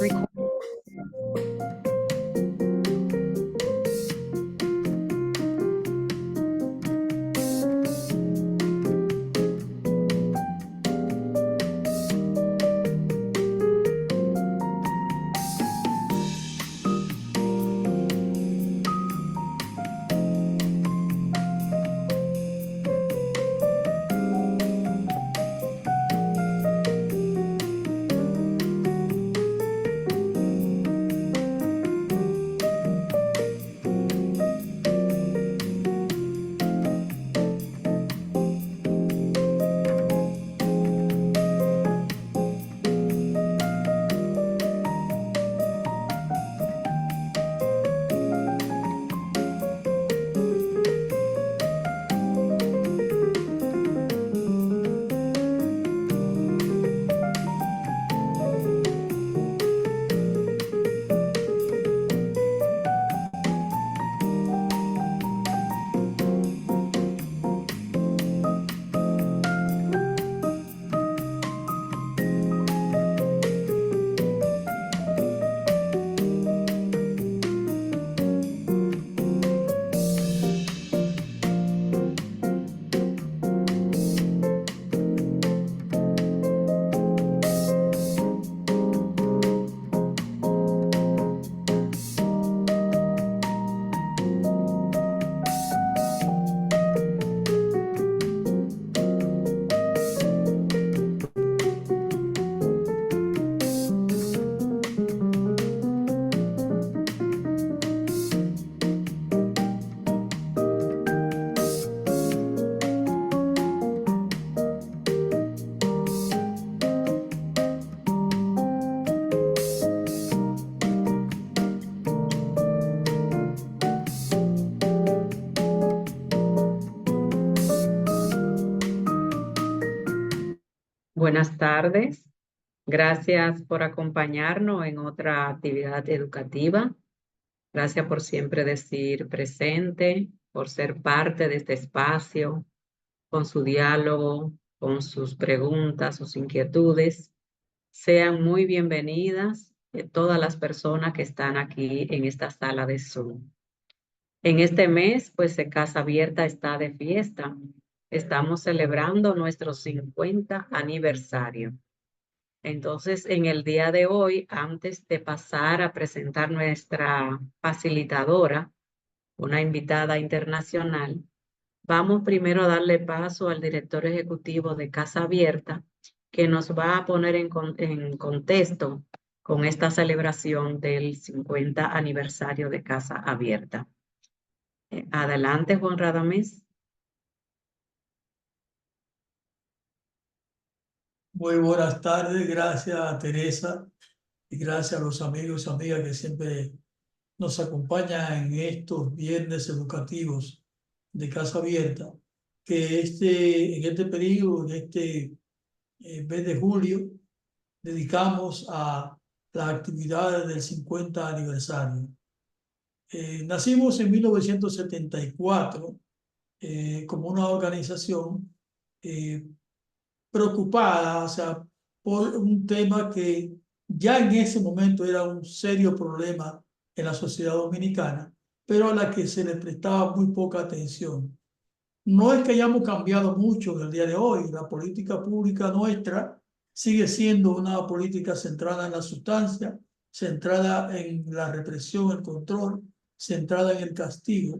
Record. Buenas tardes. Gracias por acompañarnos en otra actividad educativa. Gracias por siempre decir presente, por ser parte de este espacio, con su diálogo, con sus preguntas, sus inquietudes. Sean muy bienvenidas todas las personas que están aquí en esta sala de Zoom. En este mes, pues, Casa Abierta está de fiesta. Estamos celebrando nuestro 50 aniversario. Entonces, en el día de hoy, antes de pasar a presentar nuestra facilitadora, una invitada internacional, vamos primero a darle paso al director ejecutivo de Casa Abierta, que nos va a poner en contexto con esta celebración del 50 aniversario de Casa Abierta. Adelante, Juan Radamés. Muy buenas tardes, gracias a Teresa y gracias a los amigos y amigas que siempre nos acompañan en estos viernes educativos de Casa Abierta, que en este periodo, en este mes de julio, dedicamos a las actividades del 50 aniversario. Nacimos en 1974 como una organización preocupada, o sea, por un tema que ya en ese momento era un serio problema en la sociedad dominicana, pero a la que se le prestaba muy poca atención. No es que hayamos cambiado mucho en el día de hoy, la política pública nuestra sigue siendo una política centrada en la sustancia, centrada en la represión, el control, centrada en el castigo.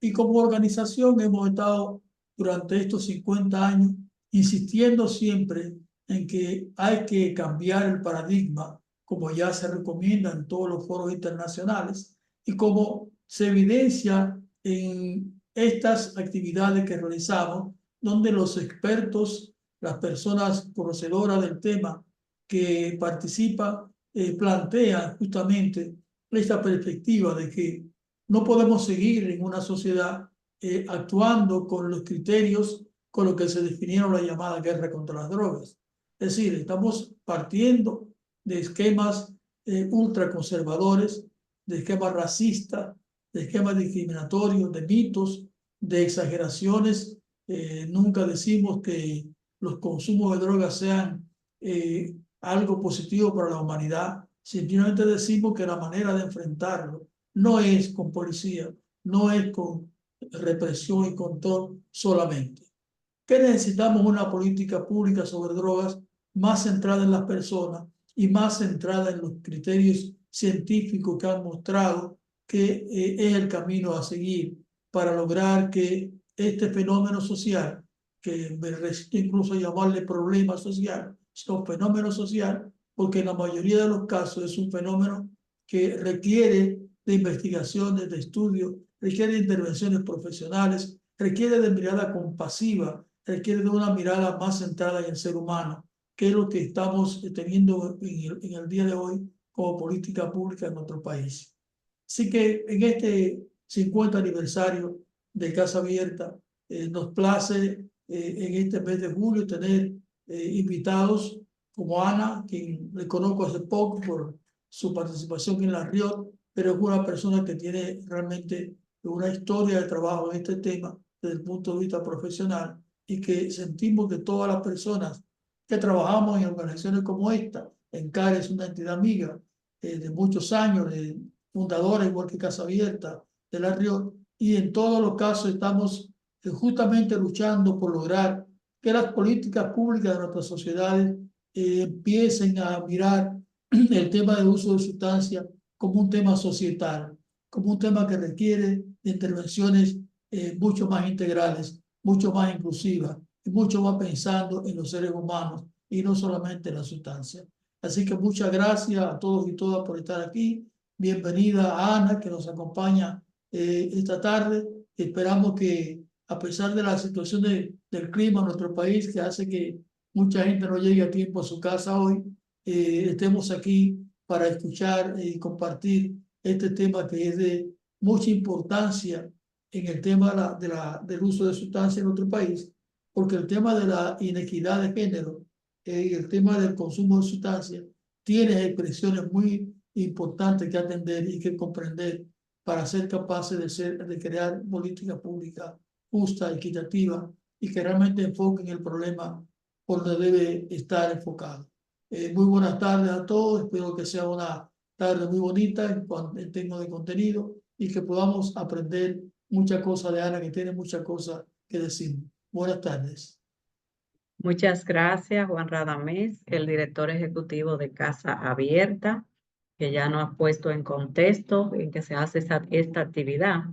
Y como organización hemos estado durante estos 50 años insistiendo siempre en que hay que cambiar el paradigma, como ya se recomienda en todos los foros internacionales, y como se evidencia en estas actividades que realizamos, donde los expertos, las personas conocedoras del tema que participan, plantean justamente esta perspectiva de que no podemos seguir en una sociedad actuando con los criterios con los que se definieron la llamada guerra contra las drogas. Es decir, estamos partiendo de esquemas ultraconservadores, de esquemas racistas, de esquemas discriminatorios, de mitos, de exageraciones. Nunca decimos que los consumos de drogas sean algo positivo para la humanidad. Simplemente decimos que la manera de enfrentarlo no es con policía, no es con represión y control solamente. Que necesitamos una política pública sobre drogas más centrada en las personas y más centrada en los criterios científicos que han mostrado que es el camino a seguir para lograr que este fenómeno social, que me resisto incluso a llamarle problema social, sino fenómeno social, porque en la mayoría de los casos es un fenómeno que requiere de investigaciones, de estudios, requiere de intervenciones profesionales, requiere de mirada compasiva, requiere de una mirada más centrada en el ser humano, que es lo que estamos teniendo en el día de hoy como política pública en nuestro país. Así que en este 50 aniversario de Casa Abierta, nos place en este mes de julio tener invitados como Ana, quien le conozco hace poco por su participación en la Riot, pero es una persona que tiene realmente una historia de trabajo en este tema desde el punto de vista profesional y que sentimos que todas las personas que trabajamos en organizaciones como esta, ENCARE es una entidad amiga de muchos años, de fundadora igual que Casa Abierta, de la Riot, y en todos los casos estamos justamente luchando por lograr que las políticas públicas de nuestras sociedades empiecen a mirar el tema del uso de sustancias como un tema societal, como un tema que requiere de intervenciones mucho más integrales, mucho más inclusivas y mucho más pensando en los seres humanos y no solamente en la sustancia. Así que muchas gracias a todos y todas por estar aquí. Bienvenida a Ana, que nos acompaña esta tarde. Esperamos que, a pesar de la situación del clima en nuestro país, que hace que mucha gente no llegue a tiempo a su casa hoy, estemos aquí para escuchar y compartir este tema que es de mucha importancia en el tema del uso de sustancias en nuestro país, porque el tema de la inequidad de género y el tema del consumo de sustancias tiene expresiones muy importantes que atender y que comprender para ser capaces de crear política pública justa, equitativa y que realmente enfoquen el problema por donde debe estar enfocado. Muy buenas tardes a todos, espero que sea una tarde muy bonita en temas de contenido y que podamos aprender muchas cosas de Ana, que tiene muchas cosas que decir. Buenas tardes. Muchas gracias, Juan Radamés, el director ejecutivo de Casa Abierta, que ya nos ha puesto en contexto en que se hace esta actividad.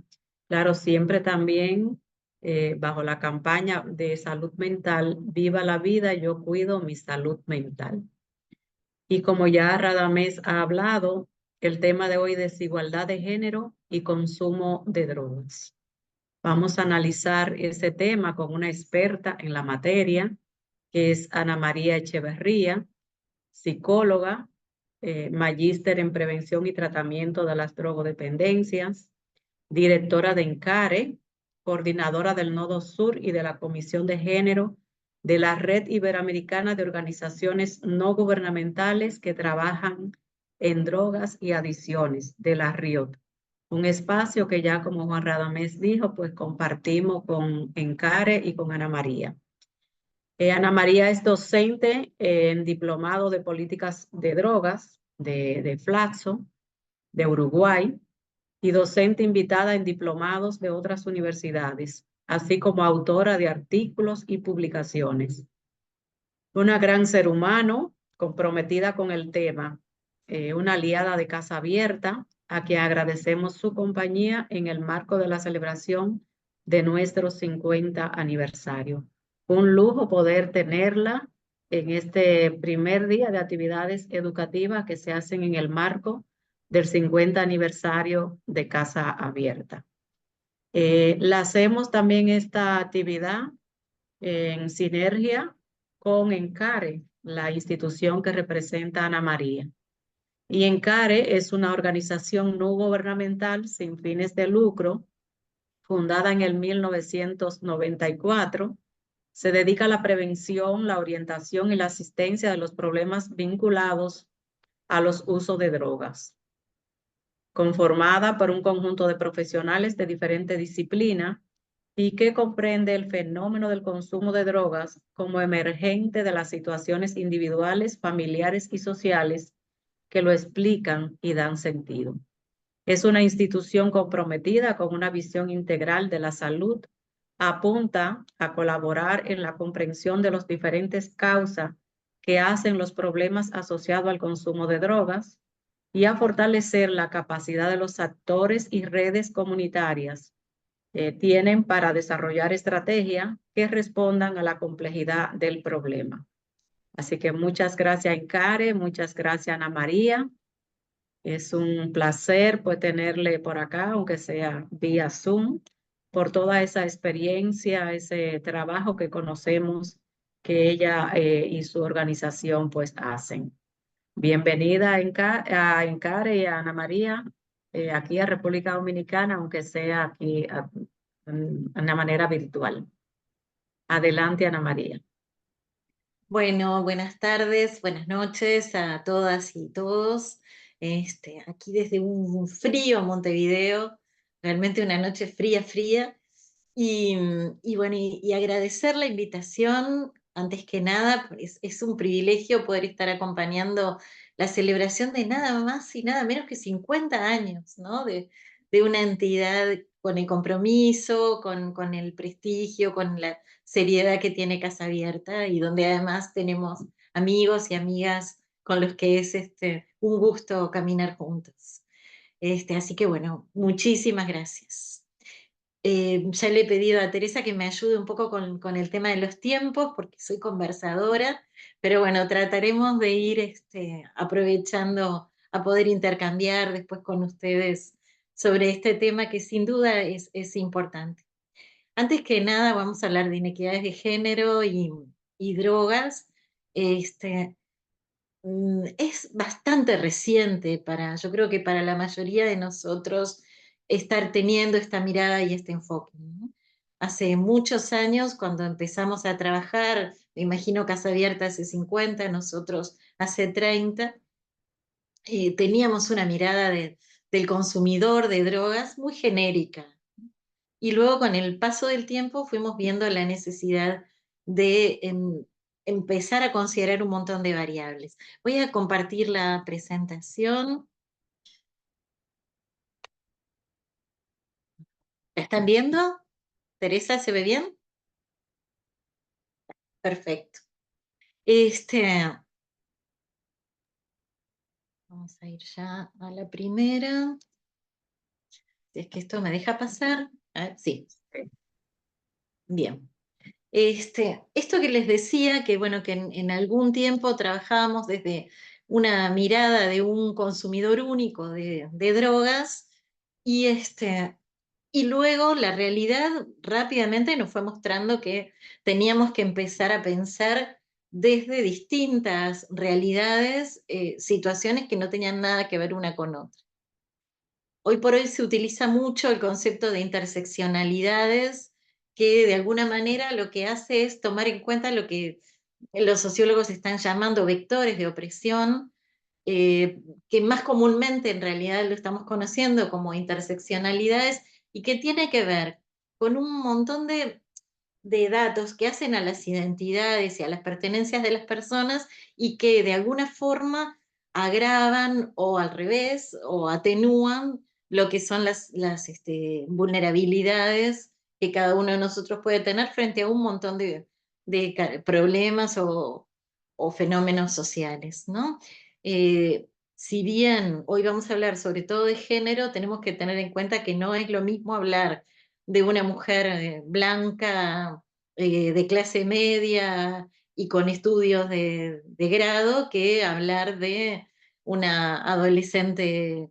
Claro, siempre también bajo la campaña de salud mental, viva la vida, yo cuido mi salud mental. Y como ya Radamés ha hablado, el tema de hoy es desigualdad de género y consumo de drogas. Vamos a analizar ese tema con una experta en la materia, que es Ana María Echeverría, psicóloga, magíster en prevención y tratamiento de las drogodependencias, directora de ENCARE, coordinadora del Nodo Sur y de la Comisión de Género de la Red Iberoamericana de Organizaciones No Gubernamentales que trabajan en drogas y adicciones, de la RIOT. Un espacio que ya, como Juan Radamés dijo, pues compartimos con ENCARE y con Ana María. Ana María es docente en diplomado de políticas de drogas de Flaxo, de Uruguay, y docente invitada en diplomados de otras universidades, así como autora de artículos y publicaciones. Una gran ser humano, comprometida con el tema, una aliada de Casa Abierta, a quien agradecemos su compañía en el marco de la celebración de nuestro 50 aniversario. Un lujo poder tenerla en este primer día de actividades educativas que se hacen en el marco del 50 aniversario de Casa Abierta. La hacemos también esta actividad en sinergia con ENCARE, la institución que representa a Ana María. Y ENCARE es una organización no gubernamental sin fines de lucro, fundada en el 1994. Se dedica a la prevención, la orientación y la asistencia de los problemas vinculados a los usos de drogas. Conformada por un conjunto de profesionales de diferentes disciplinas, y que comprende el fenómeno del consumo de drogas como emergente de las situaciones individuales, familiares y sociales que lo explican y dan sentido. Es una institución comprometida con una visión integral de la salud, apunta a colaborar en la comprensión de las diferentes causas que hacen los problemas asociados al consumo de drogas y a fortalecer la capacidad de los actores y redes comunitarias tienen para desarrollar estrategias que respondan a la complejidad del problema. Así que muchas gracias, Encare, muchas gracias, Ana María. Es un placer pues tenerle por acá, aunque sea vía Zoom, por toda esa experiencia, ese trabajo que conocemos que ella y su organización pues hacen. Bienvenida a Encare y a Ana María, aquí a República Dominicana, aunque sea aquí de una manera virtual. Adelante, Ana María. Bueno, buenas tardes, buenas noches a todas y todos. Aquí desde un frío Montevideo, realmente una noche fría, fría. Y bueno, y agradecer la invitación, antes que nada, es un privilegio poder estar acompañando la celebración de nada más y nada menos que 50 años, ¿no? De una entidad con el compromiso, con el prestigio, con la seriedad que tiene Casa Abierta y donde además tenemos amigos y amigas con los que es un gusto caminar juntos. Así que bueno, muchísimas gracias. Ya le he pedido a Teresa que me ayude un poco con el tema de los tiempos, porque soy conversadora, pero bueno, trataremos de ir aprovechando a poder intercambiar después con ustedes sobre este tema que sin duda es importante. Antes que nada, vamos a hablar de inequidades de género y drogas. Este, es bastante reciente yo creo que para la mayoría de nosotros, estar teniendo esta mirada y este enfoque, ¿no? Hace muchos años, cuando empezamos a trabajar, me imagino Casa Abierta hace 50, nosotros hace 30, teníamos una mirada del consumidor de drogas muy genérica. Y luego con el paso del tiempo fuimos viendo la necesidad de empezar a considerar un montón de variables. Voy a compartir la presentación. ¿La están viendo? ¿Teresa, se ve bien? Perfecto. Vamos a ir ya a la primera. Si es que esto me deja pasar. A ver, sí. Bien. Esto que les decía, que bueno, que en algún tiempo trabajábamos desde una mirada de un consumidor único de drogas y luego la realidad rápidamente nos fue mostrando que teníamos que empezar a pensar desde distintas realidades, situaciones que no tenían nada que ver una con otra. Hoy por hoy se utiliza mucho el concepto de interseccionalidades, que de alguna manera lo que hace es tomar en cuenta lo que los sociólogos están llamando vectores de opresión, que más comúnmente en realidad lo estamos conociendo como interseccionalidades y que tiene que ver con un montón de datos que hacen a las identidades y a las pertenencias de las personas y que de alguna forma agravan o al revés o atenúan lo que son las vulnerabilidades que cada uno de nosotros puede tener frente a un montón de problemas o fenómenos sociales, ¿no? Si bien hoy vamos a hablar sobre todo de género, tenemos que tener en cuenta que no es lo mismo hablar de una mujer blanca, de clase media y con estudios de grado, que hablar de una adolescente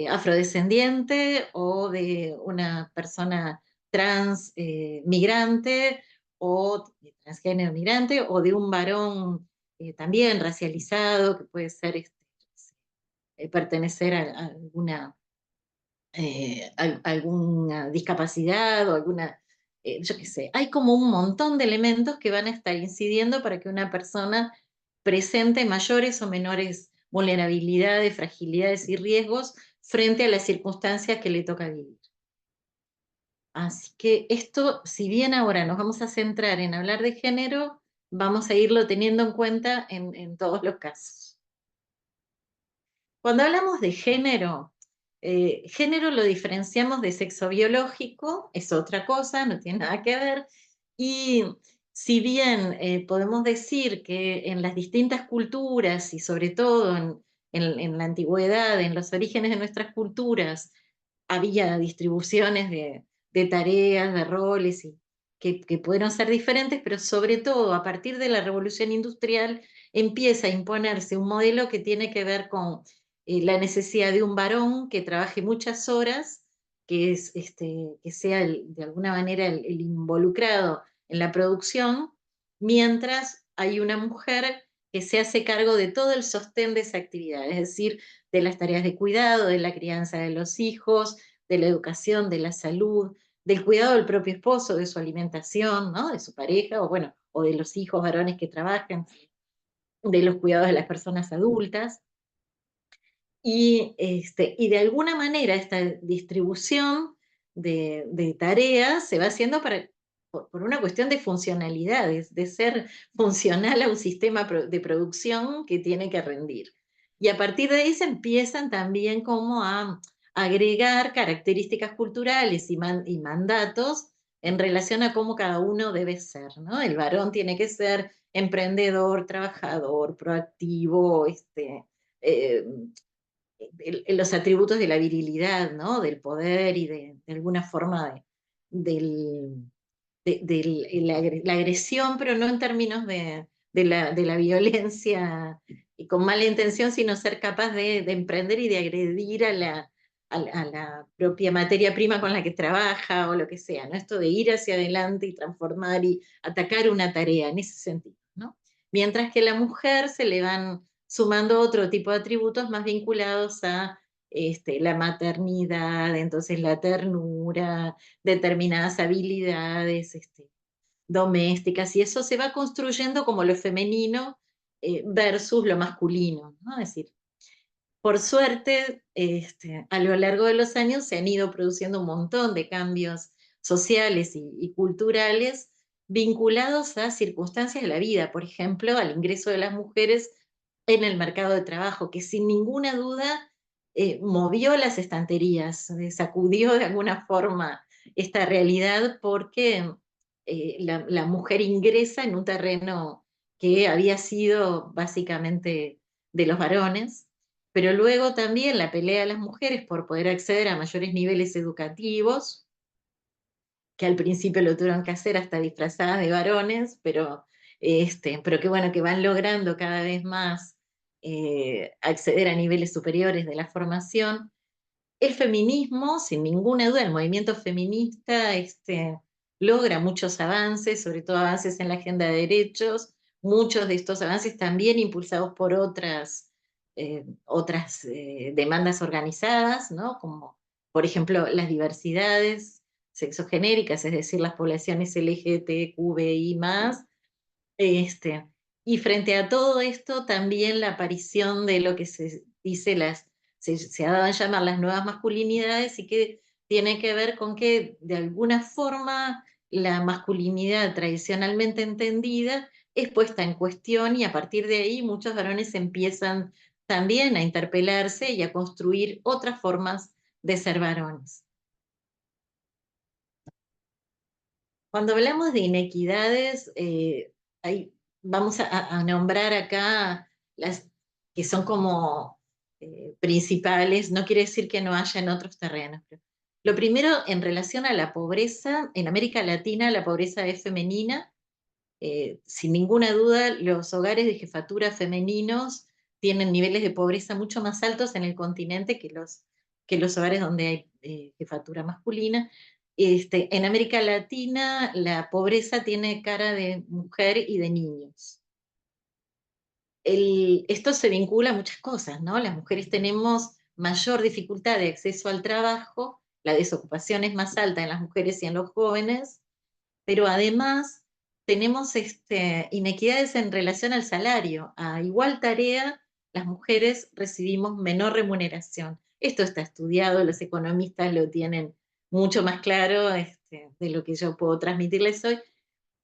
afrodescendiente o de una persona trans migrante o transgénero migrante o de un varón también racializado que puede ser pertenecer a alguna alguna discapacidad o alguna, yo qué sé, hay como un montón de elementos que van a estar incidiendo para que una persona presente mayores o menores vulnerabilidades, fragilidades y riesgos frente a las circunstancias que le toca vivir. Así que esto, si bien ahora nos vamos a centrar en hablar de género, vamos a irlo teniendo en cuenta en todos los casos. Cuando hablamos de género, género lo diferenciamos de sexo biológico, es otra cosa, no tiene nada que ver, y si bien podemos decir que en las distintas culturas y sobre todo en la antigüedad, en los orígenes de nuestras culturas, había distribuciones de tareas, de roles, y que pudieron ser diferentes, pero sobre todo a partir de la revolución industrial empieza a imponerse un modelo que tiene que ver con la necesidad de un varón que trabaje muchas horas, que sea de alguna manera el involucrado en la producción, mientras hay una mujer que se hace cargo de todo el sostén de esa actividad, es decir, de las tareas de cuidado, de la crianza de los hijos, de la educación, de la salud, del cuidado del propio esposo, de su alimentación, ¿no? De su pareja, o bueno, o de los hijos varones que trabajan, de los cuidados de las personas adultas. Y de alguna manera esta distribución de tareas se va haciendo por una cuestión de funcionalidades, de ser funcional a un sistema de producción que tiene que rendir. Y a partir de ahí se empiezan también como a agregar características culturales y mandatos en relación a cómo cada uno debe ser, ¿no? El varón tiene que ser emprendedor, trabajador, proactivo, eh, los atributos de la virilidad, ¿no? Del poder y de alguna forma del, la agresión, pero no en términos de la violencia y con mala intención, sino ser capaz de emprender y de agredir a la propia materia prima con la que trabaja o lo que sea, ¿no? Esto de ir hacia adelante y transformar y atacar una tarea en ese sentido, ¿no? Mientras que a la mujer se le van sumando otro tipo de atributos más vinculados a la maternidad, entonces la ternura, determinadas habilidades domésticas, y eso se va construyendo como lo femenino versus lo masculino, ¿no? Es decir, por suerte, a lo largo de los años se han ido produciendo un montón de cambios sociales y culturales vinculados a circunstancias de la vida, por ejemplo, al ingreso de las mujeres en el mercado de trabajo, que sin ninguna duda movió las estanterías, sacudió de alguna forma esta realidad porque la mujer ingresa en un terreno que había sido básicamente de los varones, pero luego también la pelea de las mujeres por poder acceder a mayores niveles educativos, que al principio lo tuvieron que hacer hasta disfrazadas de varones, pero que bueno, que van logrando cada vez más acceder a niveles superiores de la formación. El feminismo, sin ninguna duda, el movimiento feminista logra muchos avances, sobre todo avances en la agenda de derechos, muchos de estos avances también impulsados por otras demandas organizadas, ¿no? Como por ejemplo las diversidades sexogenéricas, es decir, las poblaciones LGTQI+, este, y frente a todo esto, también la aparición de lo que se dice se ha dado a llamar las nuevas masculinidades, y que tiene que ver con que de alguna forma la masculinidad tradicionalmente entendida es puesta en cuestión, y a partir de ahí muchos varones empiezan también a interpelarse y a construir otras formas de ser varones. Cuando hablamos de inequidades, vamos a nombrar acá las que son como principales. No quiere decir que no haya en otros terrenos. Pero lo primero, en relación a la pobreza, en América Latina la pobreza es femenina. Sin ninguna duda, los hogares de jefatura femeninos tienen niveles de pobreza mucho más altos en el continente que los hogares donde hay jefatura masculina. En América Latina, la pobreza tiene cara de mujer y de niños. Esto se vincula a muchas cosas, ¿no? Las mujeres tenemos mayor dificultad de acceso al trabajo, la desocupación es más alta en las mujeres y en los jóvenes, pero además tenemos inequidades en relación al salario. A igual tarea, las mujeres recibimos menor remuneración. Esto está estudiado, los economistas lo tienen mucho más claro, de lo que yo puedo transmitirles hoy,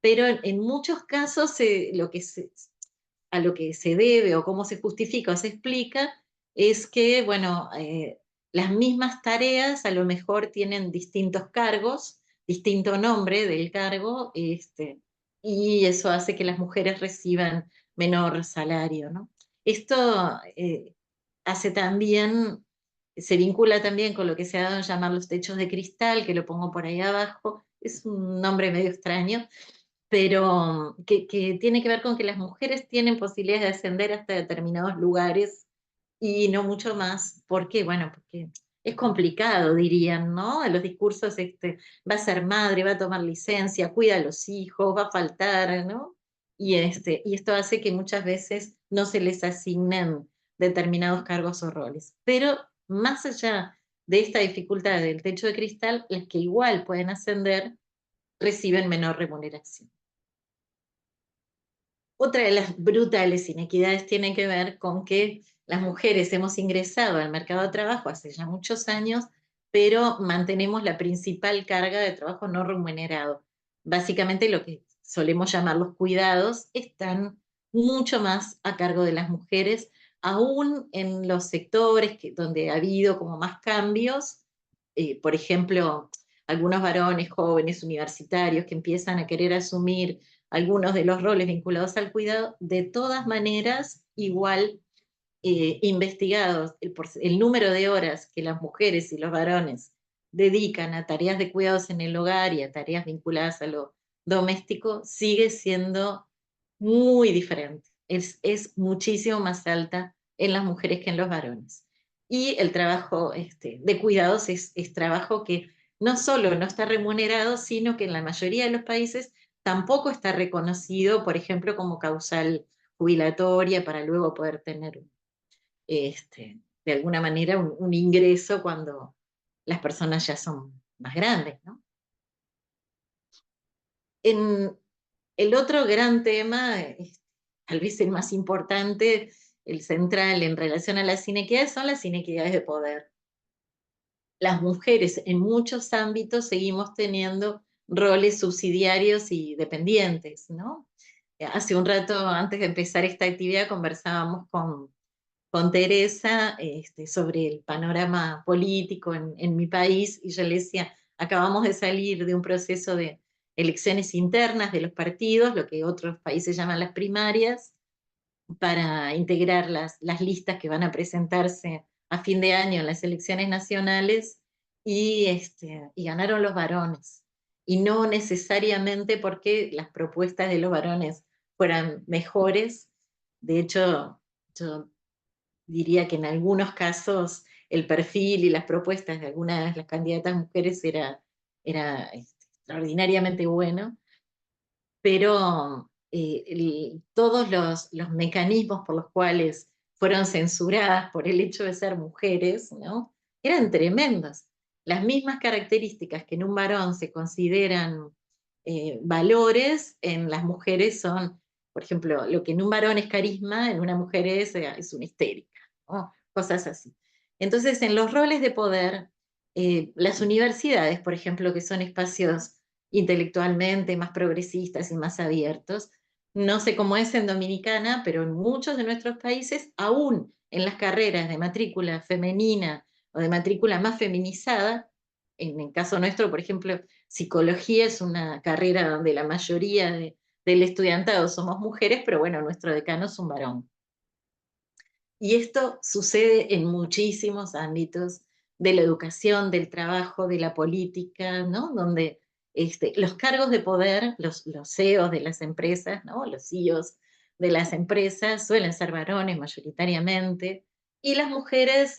pero en muchos casos a lo que se debe o cómo se justifica o se explica es que, bueno, las mismas tareas a lo mejor tienen distintos cargos, distinto nombre del cargo, y eso hace que las mujeres reciban menor salario, ¿no? Esto hace también, se vincula también con lo que se ha dado en llamar los techos de cristal, que lo pongo por ahí abajo, es un nombre medio extraño, pero que tiene que ver con que las mujeres tienen posibilidades de ascender hasta determinados lugares y no mucho más. ¿Por qué? Bueno, porque es complicado, dirían, ¿no? En los discursos, va a ser madre, va a tomar licencia, cuida a los hijos, va a faltar, ¿no? Y esto hace que muchas veces no se les asignen determinados cargos o roles. Pero más allá de esta dificultad del techo de cristal, las que igual pueden ascender reciben menor remuneración. Otra de las brutales inequidades tiene que ver con que las mujeres hemos ingresado al mercado de trabajo hace ya muchos años, pero mantenemos la principal carga de trabajo no remunerado. Básicamente lo que solemos llamar los cuidados están mucho más a cargo de las mujeres, aún en los sectores donde ha habido como más cambios, por ejemplo, algunos varones jóvenes universitarios que empiezan a querer asumir algunos de los roles vinculados al cuidado, de todas maneras, igual investigados, el número de horas que las mujeres y los varones dedican a tareas de cuidados en el hogar y a tareas vinculadas a lo doméstico, sigue siendo muy diferente. Es muchísimo más alta en las mujeres que en los varones. Y el trabajo de cuidados es trabajo que no solo no está remunerado, sino que en la mayoría de los países tampoco está reconocido, por ejemplo, como causal jubilatoria para luego poder tener de alguna manera un ingreso cuando las personas ya son más grandes, ¿no? En el otro gran tema, tal vez el más importante, el central en relación a las inequidades, son las inequidades de poder. Las mujeres en muchos ámbitos seguimos teniendo roles subsidiarios y dependientes, ¿no? Hace un rato, antes de empezar esta actividad, conversábamos con Teresa sobre el panorama político en mi país y yo le decía, acabamos de salir de un proceso de elecciones internas de los partidos, lo que otros países llaman las primarias, para integrar las listas que van a presentarse a fin de año en las elecciones nacionales y ganaron los varones. Y no necesariamente porque las propuestas de los varones fueran mejores. De hecho, yo diría que en algunos casos el perfil y las propuestas de algunas de las candidatas mujeres era extraordinariamente bueno, pero todos los mecanismos por los cuales fueron censuradas por el hecho de ser mujeres, ¿no? Eran tremendos. Las mismas características que en un varón se consideran valores, en las mujeres son, por ejemplo, lo que en un varón es carisma, en una mujer es una histérica, ¿no? Cosas así. Entonces, en los roles de poder, las universidades, por ejemplo, que son espacios intelectualmente más progresistas y más abiertos. No sé cómo es en Dominicana, pero en muchos de nuestros países, aún en las carreras de matrícula femenina o de matrícula más feminizada, en el caso nuestro, por ejemplo, psicología es una carrera donde la mayoría del estudiantado somos mujeres, pero bueno, nuestro decano es un varón. Y esto sucede en muchísimos ámbitos de la educación, del trabajo, de la política, ¿no? Donde los cargos de poder, los CEOs de las empresas, ¿no? Los CEOs de las empresas suelen ser varones mayoritariamente, y las mujeres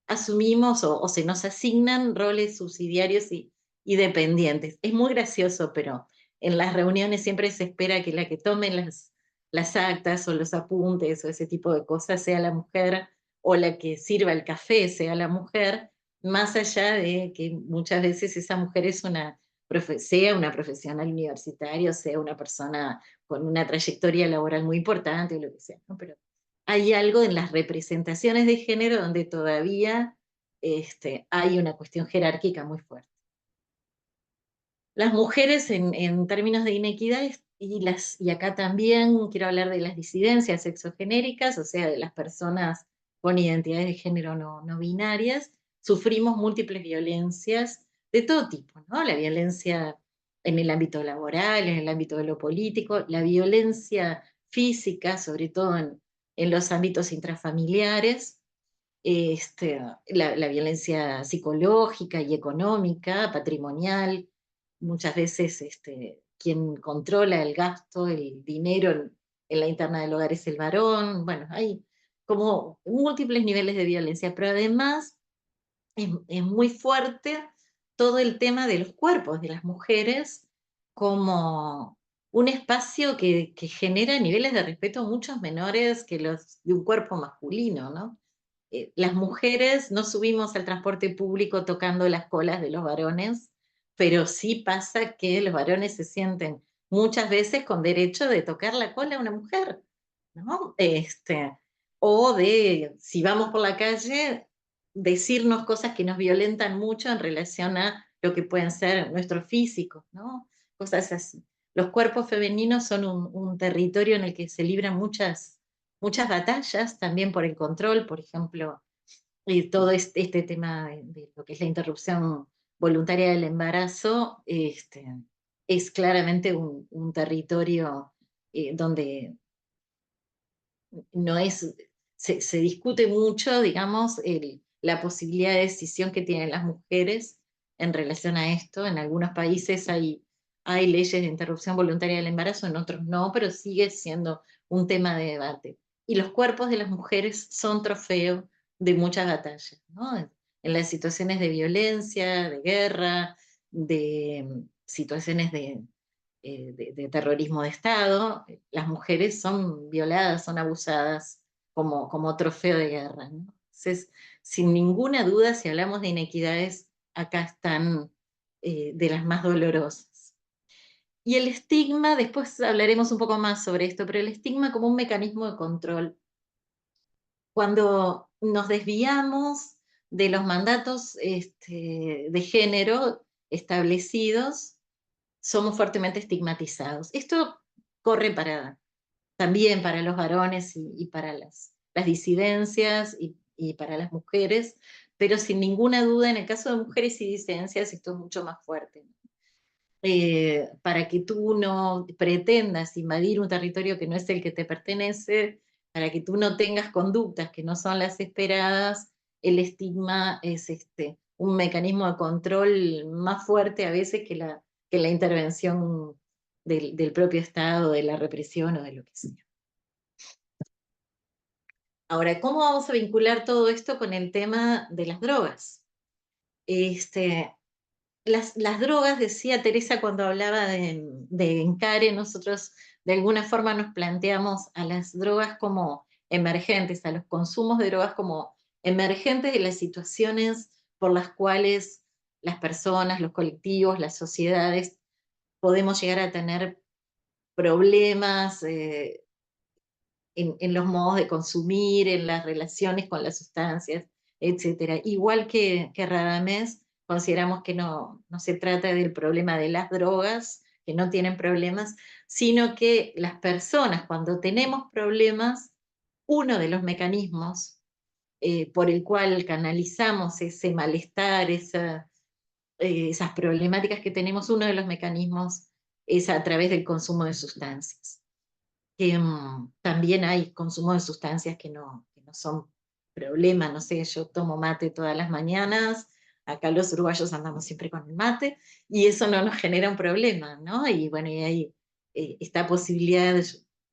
asumimos o se nos asignan roles subsidiarios y dependientes. Es muy gracioso, pero en las reuniones siempre se espera que la que tome las actas o los apuntes o ese tipo de cosas sea la mujer, o la que sirva el café sea la mujer, más allá de que muchas veces esa mujer sea una profesional universitaria, o sea una persona con una trayectoria laboral muy importante o lo que sea, ¿no? Pero hay algo en las representaciones de género donde todavía hay una cuestión jerárquica muy fuerte. las mujeres en términos de inequidades y acá también quiero hablar de las disidencias sexogenéricas, o sea, de las personas con identidades de género no binarias, sufrimos múltiples violencias de todo tipo, ¿no? La violencia en el ámbito laboral, en el ámbito de lo político, la violencia física, sobre todo en los ámbitos intrafamiliares, la violencia psicológica y económica, patrimonial, muchas veces quien controla el gasto, el dinero en la interna del hogar es el varón. Bueno, hay como múltiples niveles de violencia, pero además es muy fuerte todo el tema de los cuerpos de las mujeres como un espacio que genera niveles de respeto muchos menores que los de un cuerpo masculino, ¿no? Las mujeres no subimos al transporte público tocando las colas de los varones, pero sí pasa que los varones se sienten muchas veces con derecho de tocar la cola a una mujer, ¿no? O de, si vamos por la calle, decirnos cosas que nos violentan mucho en relación a lo que pueden ser nuestros físicos, ¿no? Cosas así. Los cuerpos femeninos son un territorio en el que se libran muchas batallas, también por el control, por ejemplo, y todo este tema de lo que es la interrupción voluntaria del embarazo, es claramente un territorio donde no es, se discute mucho, digamos, la posibilidad de decisión que tienen las mujeres en relación a esto. En algunos países hay leyes de interrupción voluntaria del embarazo, en otros no, pero sigue siendo un tema de debate. Y los cuerpos de las mujeres son trofeo de muchas batallas, ¿no? En las situaciones de violencia, de guerra, de situaciones de terrorismo de Estado, las mujeres son violadas, son abusadas como trofeo de guerra, ¿no? Entonces, sin ninguna duda, si hablamos de inequidades, acá están de las más dolorosas. Y el estigma, después hablaremos un poco más sobre esto, pero el estigma como un mecanismo de control. Cuando nos desviamos de los mandatos de género establecidos, somos fuertemente estigmatizados. Esto corre también para los varones y para las disidencias y para las mujeres, pero sin ninguna duda en el caso de mujeres y disidencias esto es mucho más fuerte. Para que tú no pretendas invadir un territorio que no es el que te pertenece, para que tú no tengas conductas que no son las esperadas, el estigma es un mecanismo de control más fuerte a veces que la intervención del propio Estado, de la represión o de lo que sea. Ahora, ¿cómo vamos a vincular todo esto con el tema de las drogas? Este, las drogas, decía Teresa cuando hablaba de encare, nosotros de alguna forma nos planteamos a las drogas como emergentes, a los consumos de drogas como emergentes de las situaciones por las cuales las personas, los colectivos, las sociedades podemos llegar a tener problemas en los modos de consumir, en las relaciones con las sustancias, etcétera. Igual que Radamés, consideramos que no se trata del problema de las drogas, que no tienen problemas, sino que las personas, cuando tenemos problemas, uno de los mecanismos por el cual canalizamos ese malestar, esas problemáticas que tenemos, uno de los mecanismos es a través del consumo de sustancias. También hay consumo de sustancias que no son problema, no sé, yo tomo mate todas las mañanas, acá los uruguayos andamos siempre con el mate, y eso no nos genera un problema, ¿no? Y bueno, y hay esta posibilidad,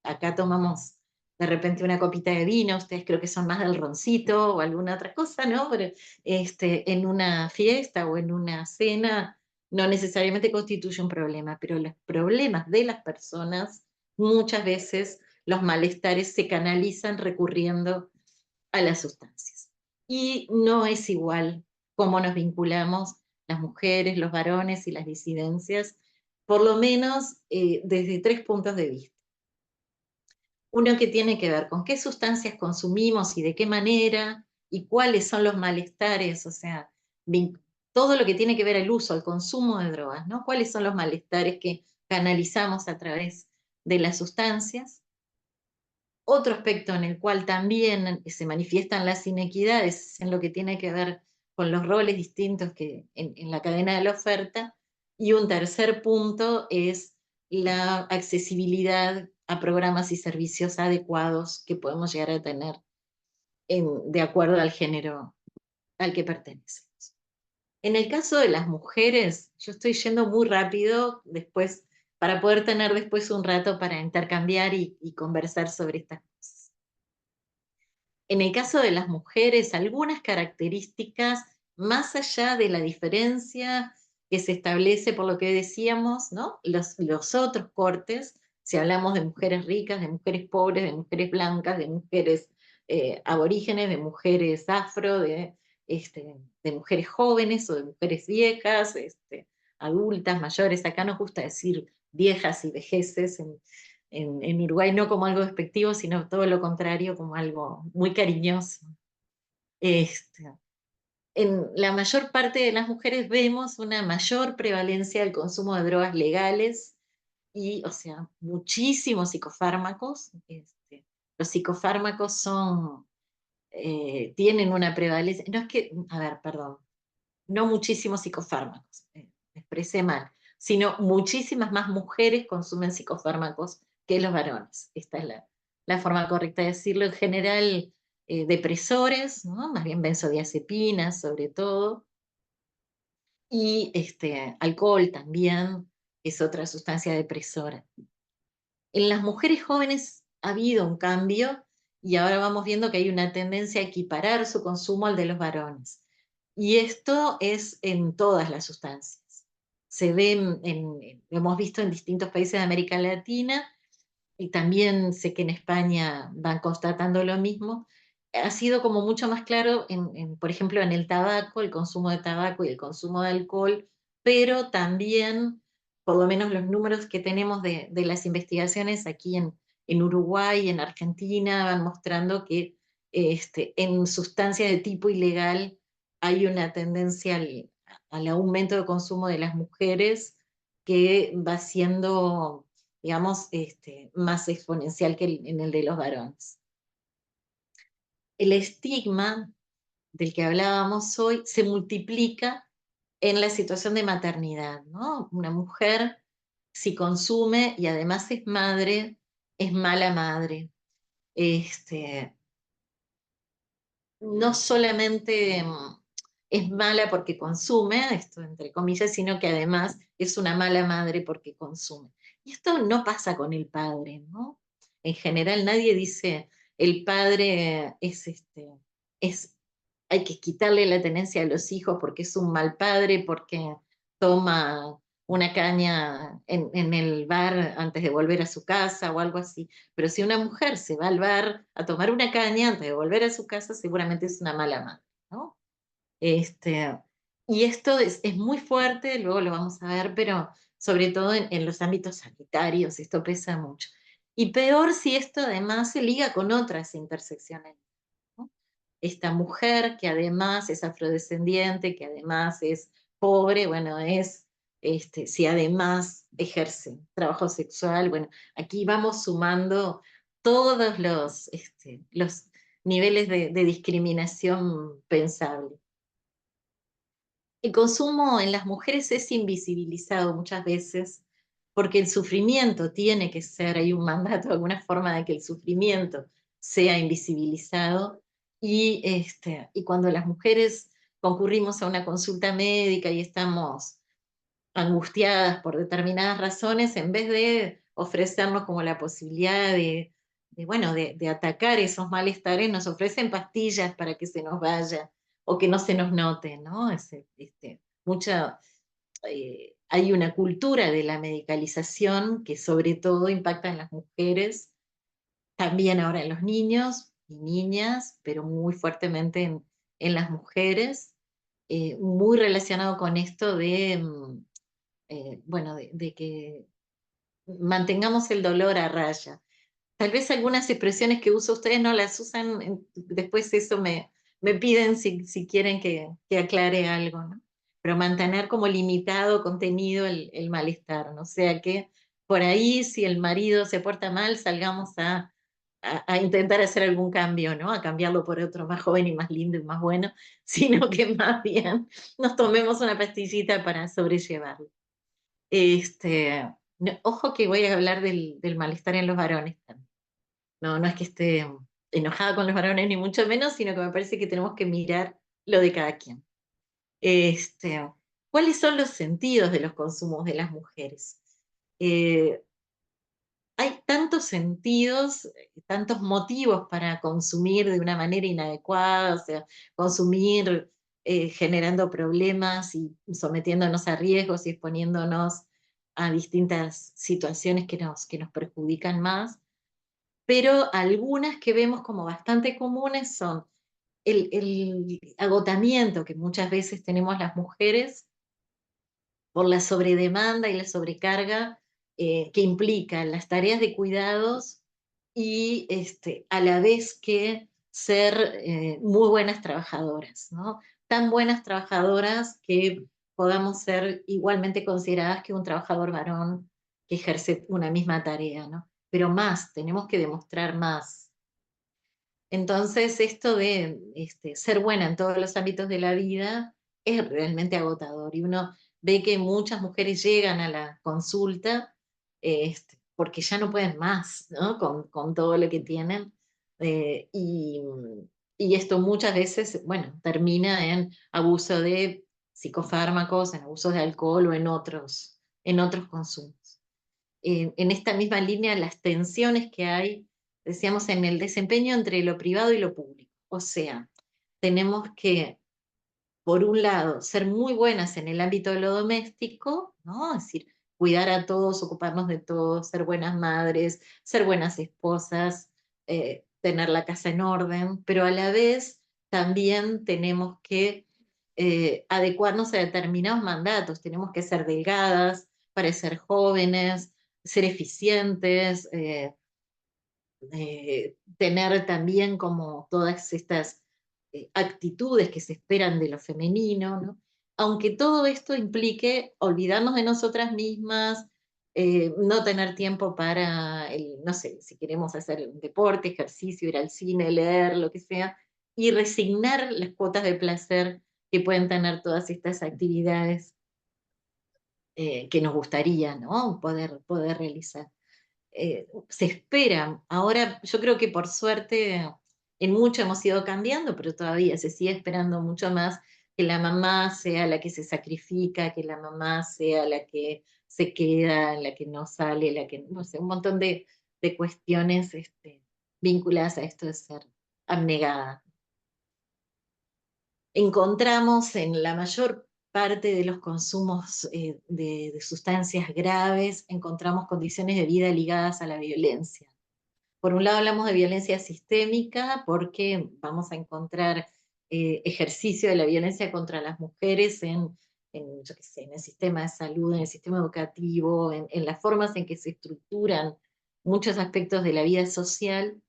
acá tomamos de repente una copita de vino, ustedes creo que son más del roncito o alguna otra cosa, ¿no? Pero en una fiesta o en una cena no necesariamente constituye un problema, pero los problemas de las personas muchas veces los malestares se canalizan recurriendo a las sustancias. Y no es igual cómo nos vinculamos las mujeres, los varones y las disidencias, por lo menos desde tres puntos de vista. Uno que tiene que ver con qué sustancias consumimos y de qué manera, y cuáles son los malestares, o sea, todo lo que tiene que ver al uso, al consumo de drogas, ¿no? ¿Cuáles son los malestares que canalizamos a través de las sustancias? Otro aspecto en el cual también se manifiestan las inequidades en lo que tiene que ver con los roles distintos que en la cadena de la oferta. Y un tercer punto es la accesibilidad a programas y servicios adecuados que podemos llegar a tener de acuerdo al género al que pertenecemos. En el caso de las mujeres, yo estoy yendo muy rápido después para poder tener después un rato para intercambiar y conversar sobre estas cosas. En el caso de las mujeres, algunas características, más allá de la diferencia que se establece por lo que decíamos, ¿no? Los otros cortes, si hablamos de mujeres ricas, de mujeres pobres, de mujeres blancas, de mujeres aborígenes, de mujeres afro, de mujeres jóvenes o de mujeres viejas, adultas, mayores. Acá nos gusta decir viejas y vejeces en Uruguay, no como algo despectivo, sino todo lo contrario, como algo muy cariñoso. Este, en la mayor parte de las mujeres vemos una mayor prevalencia del consumo de drogas legales y, o sea, muchísimos psicofármacos. Los psicofármacos tienen una prevalencia, no es que, a ver, perdón, no muchísimos psicofármacos, me expresé mal, sino muchísimas más mujeres consumen psicofármacos que los varones. Esta es la forma correcta de decirlo. En general, depresores, ¿no? Más bien benzodiazepinas sobre todo, y alcohol también es otra sustancia depresora. En las mujeres jóvenes ha habido un cambio y ahora vamos viendo que hay una tendencia a equiparar su consumo al de los varones. Y esto es en todas las sustancias. Se ve, lo hemos visto en distintos países de América Latina y también sé que en España van constatando lo mismo. Ha sido como mucho más claro, por ejemplo, en el tabaco, el consumo de tabaco y el consumo de alcohol, pero también, por lo menos los números que tenemos de las investigaciones aquí en Uruguay y en Argentina van mostrando que en sustancias de tipo ilegal hay una tendencia al aumento de consumo de las mujeres que va siendo, digamos, más exponencial que en el de los varones. El estigma del que hablábamos hoy se multiplica en la situación de maternidad, ¿no? Una mujer, si consume y además es madre, es mala madre. Este, no solamente es mala porque consume, esto entre comillas, sino que además es una mala madre porque consume. Y esto no pasa con el padre, ¿no? En general nadie dice el padre es, hay que quitarle la tenencia a los hijos porque es un mal padre, porque toma una caña en el bar antes de volver a su casa o algo así. Pero si una mujer se va al bar a tomar una caña antes de volver a su casa, seguramente es una mala madre, ¿no? Este, y esto es muy fuerte, luego lo vamos a ver, pero sobre todo en los ámbitos sanitarios, esto pesa mucho. Y peor si esto además se liga con otras intersecciones, ¿no? Esta mujer que además es afrodescendiente, que además es pobre, bueno, si además ejerce trabajo sexual, bueno, aquí vamos sumando todos los niveles de discriminación pensable. El consumo en las mujeres es invisibilizado muchas veces porque el sufrimiento tiene que ser, hay un mandato, alguna forma de que el sufrimiento sea invisibilizado y cuando las mujeres concurrimos a una consulta médica y estamos angustiadas por determinadas razones, en vez de ofrecernos como la posibilidad de atacar esos malestares, nos ofrecen pastillas para que se nos vaya o que no se nos note, ¿no? Hay una cultura de la medicalización que sobre todo impacta en las mujeres, también ahora en los niños y niñas, pero muy fuertemente en las mujeres, muy relacionado con esto de que mantengamos el dolor a raya. Tal vez algunas expresiones que uso ustedes no las usan, después eso me piden si quieren que aclare algo, ¿no? pero mantener como limitado, contenido el malestar, ¿no? O sea que por ahí si el marido se porta mal, salgamos a intentar hacer algún cambio, ¿no? A cambiarlo por otro más joven y más lindo y más bueno, sino que más bien nos tomemos una pastillita para sobrellevarlo. Ojo que voy a hablar del malestar en los varones también. No, no es que esté enojada con los varones ni mucho menos, sino que me parece que tenemos que mirar lo de cada quien. Este, ¿Cuáles son los sentidos de los consumos de las mujeres? Eh, Hay tantos sentidos, tantos motivos para consumir de una manera inadecuada, o sea, consumir generando problemas y sometiéndonos a riesgos y exponiéndonos a distintas situaciones que nos perjudican más, pero algunas que vemos como bastante comunes son el agotamiento que muchas veces tenemos las mujeres por la sobredemanda y la sobrecarga que implican las tareas de cuidados y a la vez que ser muy buenas trabajadoras, ¿no? Tan buenas trabajadoras que podamos ser igualmente consideradas que un trabajador varón que ejerce una misma tarea, ¿no? Pero más, tenemos que demostrar más. Entonces, esto de ser buena en todos los ámbitos de la vida es realmente agotador y uno ve que muchas mujeres llegan a la consulta porque ya no pueden más, ¿no? Con todo lo que tienen. eh, y, y esto muchas veces, bueno, termina en abuso de psicofármacos, en abusos de alcohol o en otros consumos. En esta misma línea las tensiones que hay, decíamos, en el desempeño entre lo privado y lo público. O sea, tenemos que, por un lado, ser muy buenas en el ámbito de lo doméstico, ¿no? Es decir, cuidar a todos, ocuparnos de todos, ser buenas madres, ser buenas esposas, tener la casa en orden, pero a la vez también tenemos que adecuarnos a determinados mandatos, tenemos que ser delgadas, parecer jóvenes, ser eficientes, tener también como todas estas actitudes que se esperan de lo femenino, ¿no? Aunque todo esto implique olvidarnos de nosotras mismas, no tener tiempo para, no sé, si queremos hacer un deporte, ejercicio, ir al cine, leer, lo que sea, y resignar las cuotas de placer que pueden tener todas estas actividades que nos gustaría, ¿no? Poder realizar. Se espera. Ahora yo creo que por suerte en mucho hemos ido cambiando, pero todavía se sigue esperando mucho más que la mamá sea la que se sacrifica, que la mamá sea la que se queda, la que no sale, la que, no sé, un montón de cuestiones vinculadas a esto de ser abnegada. Encontramos en la mayor parte de los consumos de sustancias graves, encontramos condiciones de vida ligadas a la violencia. Por un lado hablamos de violencia sistémica porque vamos a encontrar ejercicio de la violencia contra las mujeres yo qué sé, en el sistema de salud, en el sistema educativo, en las formas en que se estructuran muchos aspectos de la vida social,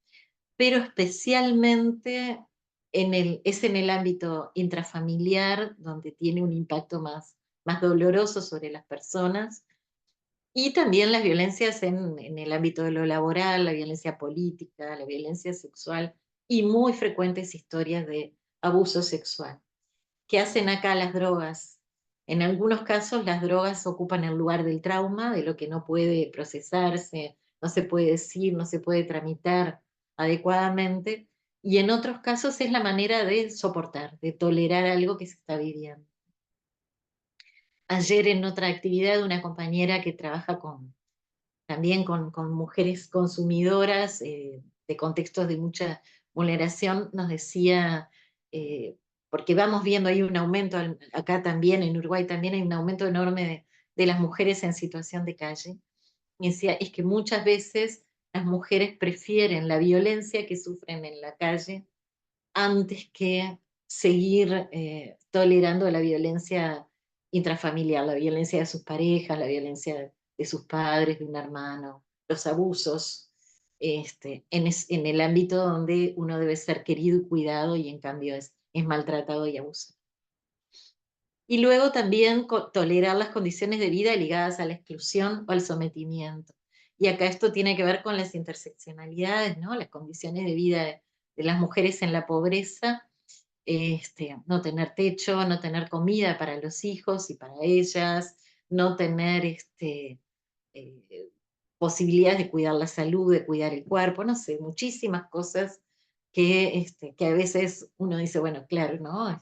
pero especialmente es en el ámbito intrafamiliar donde tiene un impacto más doloroso sobre las personas y también las violencias en el ámbito de lo laboral, la violencia política, la violencia sexual y muy frecuentes historias de abuso sexual. ¿Qué hacen acá las drogas? En algunos casos las drogas ocupan el lugar del trauma, de lo que no puede procesarse, no se puede decir, no se puede tramitar adecuadamente, y en otros casos es la manera de soportar, de tolerar algo que se está viviendo. Ayer en otra actividad una compañera que trabaja también con mujeres consumidoras de contextos de mucha vulneración, nos decía, porque vamos viendo ahí un aumento, acá también, en Uruguay también hay un aumento enorme de las mujeres en situación de calle, y decía, es que muchas veces las mujeres prefieren la violencia que sufren en la calle antes que seguir tolerando la violencia intrafamiliar, la violencia de sus parejas, la violencia de sus padres, de un hermano, los abusos, en el ámbito donde uno debe ser querido y cuidado y en cambio es maltratado y abusado. Y luego también tolerar las condiciones de vida ligadas a la exclusión o al sometimiento. Y acá esto tiene que ver con las interseccionalidades, ¿no? Las condiciones de vida de las mujeres en la pobreza, no tener techo, no tener comida para los hijos y para ellas, no tener eh, posibilidades de cuidar la salud, de cuidar el cuerpo, no sé, muchísimas cosas que a veces uno dice, bueno, claro, ¿no?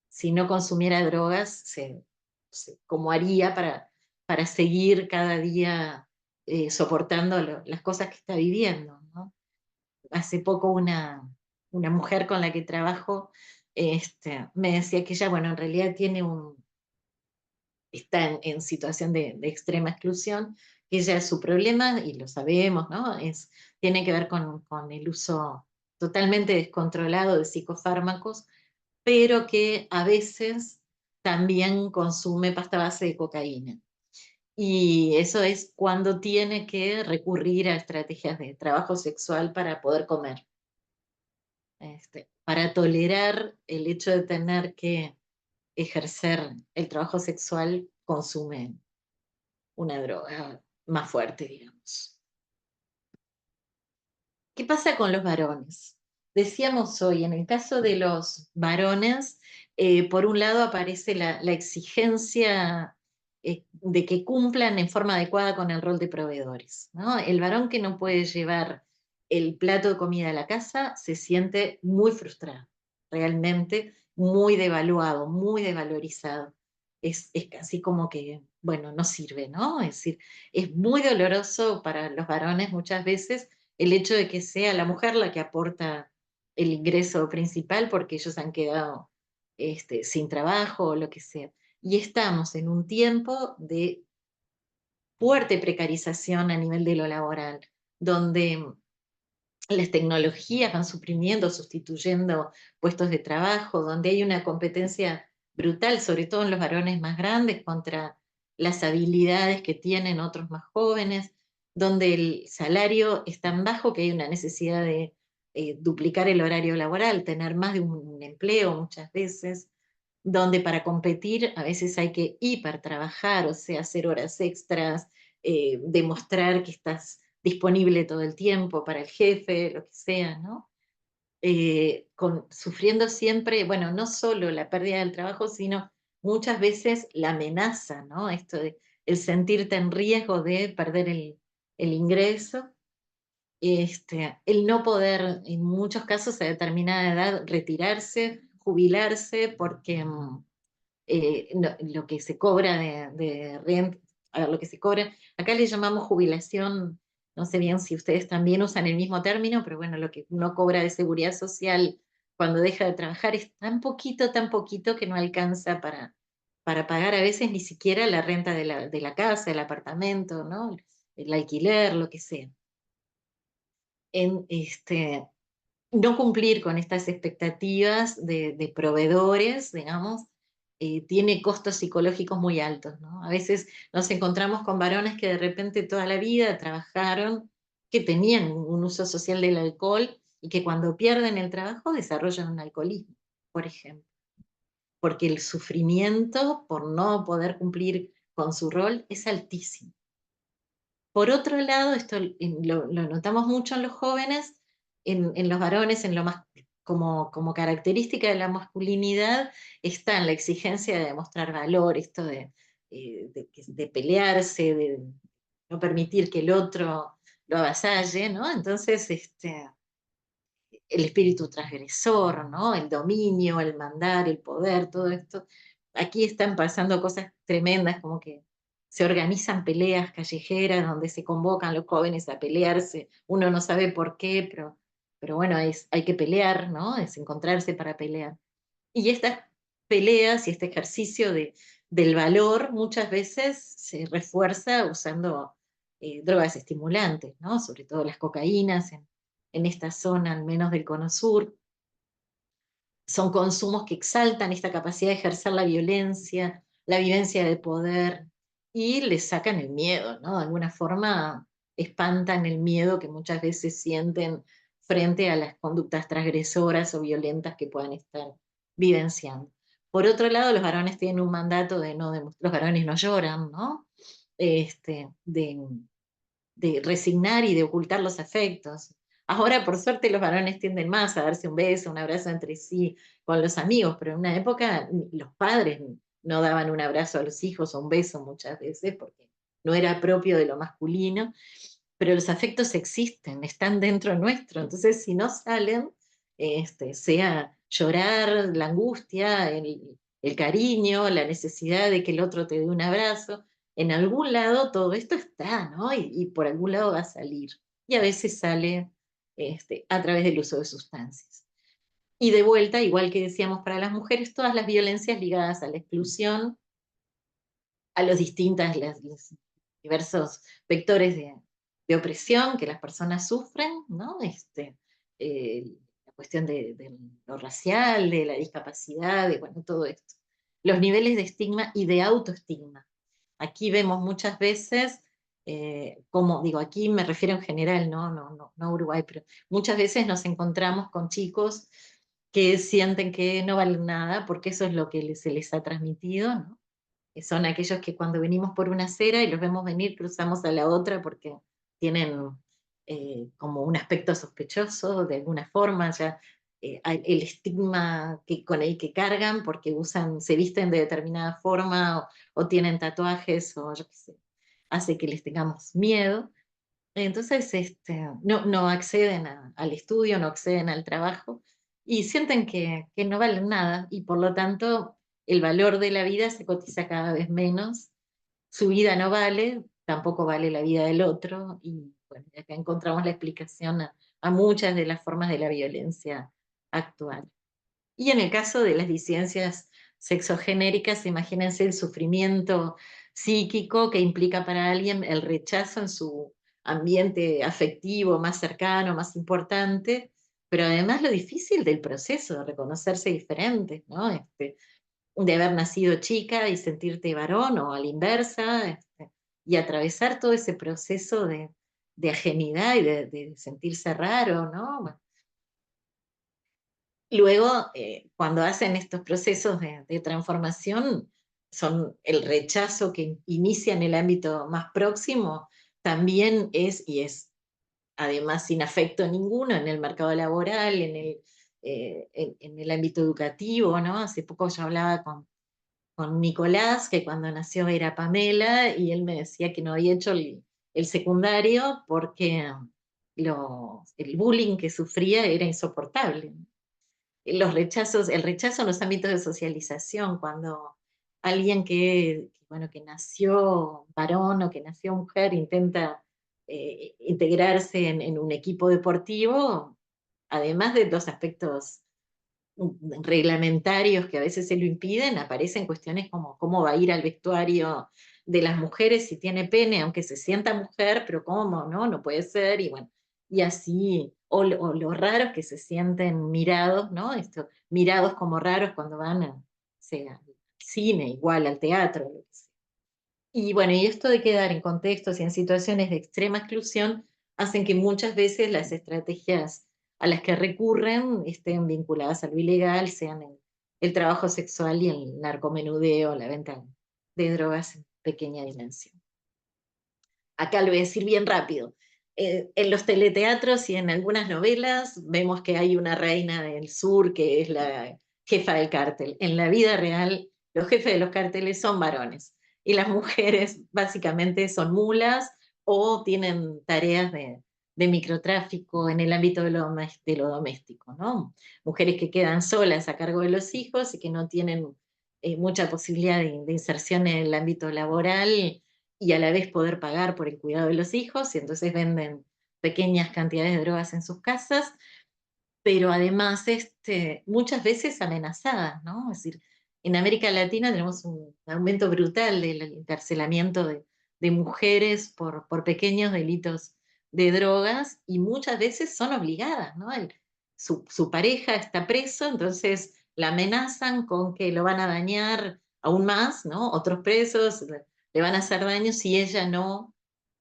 Si no consumiera drogas, ¿cómo haría para seguir cada día soportando las cosas que está viviendo, ¿no? Hace poco una mujer con la que trabajo me decía que ella, bueno, en realidad está en situación de extrema exclusión, que ella su problema, y lo sabemos, ¿no? Tiene que ver con el uso totalmente descontrolado de psicofármacos, pero que a veces también consume pasta base de cocaína. Y eso es cuando tiene que recurrir a estrategias de trabajo sexual para poder comer, para tolerar el hecho de tener que ejercer el trabajo sexual, consume una droga más fuerte, digamos. ¿Qué pasa con los varones? Decíamos hoy, en el caso de los varones, por un lado aparece la exigencia de que cumplan en forma adecuada con el rol de proveedores, ¿no? El varón que no puede llevar el plato de comida a la casa se siente muy frustrado, realmente muy devaluado, muy devalorizado. Es casi como que, bueno, no sirve, ¿no? Es decir, es muy doloroso para los varones muchas veces el hecho de que sea la mujer la que aporta el ingreso principal porque ellos han quedado sin trabajo o lo que sea. Y estamos en un tiempo de fuerte precarización a nivel de lo laboral, donde las tecnologías van suprimiendo, sustituyendo puestos de trabajo, donde hay una competencia brutal, sobre todo en los varones más grandes, contra las habilidades que tienen otros más jóvenes, donde el salario es tan bajo que hay una necesidad de duplicar el horario laboral, tener más de un empleo muchas veces, donde para competir a veces hay que hipertrabajar, o sea, hacer horas extras, demostrar que estás disponible todo el tiempo para el jefe, lo que sea, ¿no? Sufriendo siempre, bueno, no solo la pérdida del trabajo, sino muchas veces la amenaza, ¿no? Esto de el sentirte en riesgo de perder el ingreso, el no poder, en muchos casos a determinada edad, retirarse, jubilarse, porque lo que se cobra de renta, a ver, lo que se cobra, acá le llamamos jubilación, no sé bien si ustedes también usan el mismo término, pero bueno, lo que uno cobra de seguridad social cuando deja de trabajar es tan poquito que no alcanza para pagar a veces ni siquiera la renta de la casa, el apartamento, ¿no? El alquiler, lo que sea. En, no cumplir con estas expectativas de proveedores, digamos, tiene costos psicológicos muy altos, ¿no? A veces nos encontramos con varones que de repente toda la vida trabajaron, que tenían un uso social del alcohol y que cuando pierden el trabajo desarrollan un alcoholismo, por ejemplo, porque el sufrimiento por no poder cumplir con su rol es altísimo. Por otro lado, esto lo notamos mucho en los jóvenes, en los varones, en lo más, como característica de la masculinidad, está en la exigencia de demostrar valor, esto de pelearse, de no permitir que el otro lo avasalle, ¿no? Entonces, el espíritu transgresor, ¿no? El dominio, el mandar, el poder, todo esto. Aquí están pasando cosas tremendas, como que se organizan peleas callejeras donde se convocan los jóvenes a pelearse. Uno no sabe por qué, pero bueno, hay que pelear, ¿no? Es encontrarse para pelear. Y estas peleas y este ejercicio del valor muchas veces se refuerza usando drogas estimulantes, ¿no? Sobre todo las cocaínas en esta zona, al menos del Cono Sur. Son consumos que exaltan esta capacidad de ejercer la violencia, la vivencia de poder y les sacan el miedo, ¿no? De alguna forma espantan el miedo que muchas veces sienten frente a las conductas transgresoras o violentas que puedan estar vivenciando. Por otro lado, los varones tienen un mandato de no demostrar, los varones no lloran, ¿no? De resignar y de ocultar los afectos. Ahora, por suerte, los varones tienden más a darse un beso, un abrazo entre sí con los amigos, pero en una época los padres no daban un abrazo a los hijos o un beso muchas veces porque no era propio de lo masculino, pero los afectos existen, están dentro nuestro, entonces si no salen, sea llorar, la angustia, el cariño, la necesidad de que el otro te dé un abrazo, en algún lado todo esto está, ¿no? Y por algún lado va a salir. Y a veces sale a través del uso de sustancias. Y de vuelta, igual que decíamos para las mujeres, todas las violencias ligadas a la exclusión, a los los diversos vectores de opresión que las personas sufren, ¿no? La cuestión de lo racial, de la discapacidad, de bueno, todo esto. Los niveles de estigma y de autoestigma. Aquí vemos muchas veces, como digo, aquí me refiero en general, no a Uruguay, pero muchas veces nos encontramos con chicos que sienten que no valen nada porque eso es lo que se les ha transmitido, ¿no? Que son aquellos que cuando venimos por una acera y los vemos venir, cruzamos a la otra porque tienen como un aspecto sospechoso de alguna forma, ya hay el estigma con el que cargan porque se visten de determinada forma o tienen tatuajes o yo qué sé, hace que les tengamos miedo. Entonces, no acceden al estudio, no acceden al trabajo y sienten que no valen nada y por lo tanto el valor de la vida se cotiza cada vez menos. Su vida no vale, tampoco vale la vida del otro y bueno, acá encontramos la explicación a muchas de las formas de la violencia actual. Y en el caso de las disidencias sexogenéricas, imagínense el sufrimiento psíquico que implica para alguien el rechazo en su ambiente afectivo más cercano, más importante, pero además lo difícil del proceso de reconocerse diferente, ¿no? De haber nacido chica y sentirte varón o a la inversa, y atravesar todo ese proceso de ajenidad y de sentirse raro, ¿no? Bueno, luego, cuando hacen estos procesos de transformación, son el rechazo que inicia en el ámbito más próximo, también y es además sin afecto ninguno en el mercado laboral, en el ámbito educativo, ¿no? Hace poco yo hablaba con Nicolás, que cuando nació era Pamela, y él me decía que no había hecho el secundario porque el bullying que sufría era insoportable. El rechazo en los ámbitos de socialización, cuando alguien bueno, que nació varón o que nació mujer intenta integrarse en un equipo deportivo, además de los aspectos reglamentarios que a veces se lo impiden, aparecen cuestiones como cómo va a ir al vestuario de las mujeres si tiene pene, aunque se sienta mujer, pero cómo, ¿no? No puede ser, y bueno, y así, o los raros que se sienten mirados, ¿no? Mirados como raros cuando van sea, al cine, igual al teatro, lo que sea. Y bueno, y esto de quedar en contextos y en situaciones de extrema exclusión hacen que muchas veces las estrategias a las que recurren estén vinculadas a lo ilegal, sean el trabajo sexual y el narcomenudeo, la venta de drogas en pequeña dimensión. Acá lo voy a decir bien rápido. En los teleteatros y en algunas novelas vemos que hay una reina del sur que es la jefa del cártel. En la vida real, los jefes de los cárteles son varones y las mujeres básicamente son mulas o tienen tareas de microtráfico en el ámbito de lo doméstico, ¿no? Mujeres que quedan solas a cargo de los hijos y que no tienen mucha posibilidad de inserción en el ámbito laboral y a la vez poder pagar por el cuidado de los hijos, y entonces venden pequeñas cantidades de drogas en sus casas, pero además muchas veces amenazadas, ¿no? Es decir, en América Latina tenemos un aumento brutal del encarcelamiento de mujeres por pequeños delitos de drogas y muchas veces son obligadas, ¿no? Su pareja está preso, entonces la amenazan con que lo van a dañar aún más, ¿no? Otros presos le van a hacer daño si ella no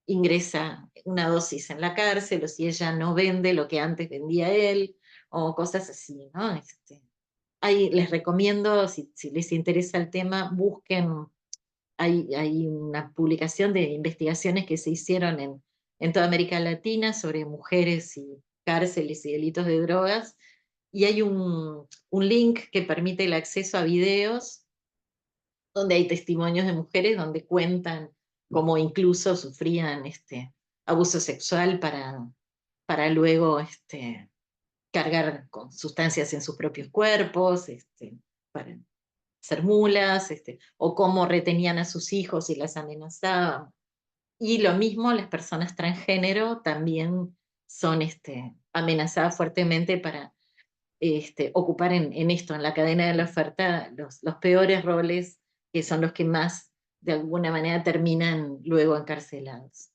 ingresa una dosis en la cárcel o si ella no vende lo que antes vendía él o cosas así, ¿no? les recomiendo, si les interesa el tema, busquen, hay una publicación de investigaciones que se hicieron en toda América Latina sobre mujeres y cárceles y delitos de drogas, y hay un link que permite el acceso a videos donde hay testimonios de mujeres donde cuentan cómo incluso sufrían abuso sexual para luego cargar con sustancias en sus propios cuerpos, para ser mulas, o cómo retenían a sus hijos y las amenazaban. Y lo mismo las personas transgénero también son amenazadas fuertemente para ocupar en esto, en la cadena de la oferta, los peores roles, que son los que más de alguna manera terminan luego encarcelados.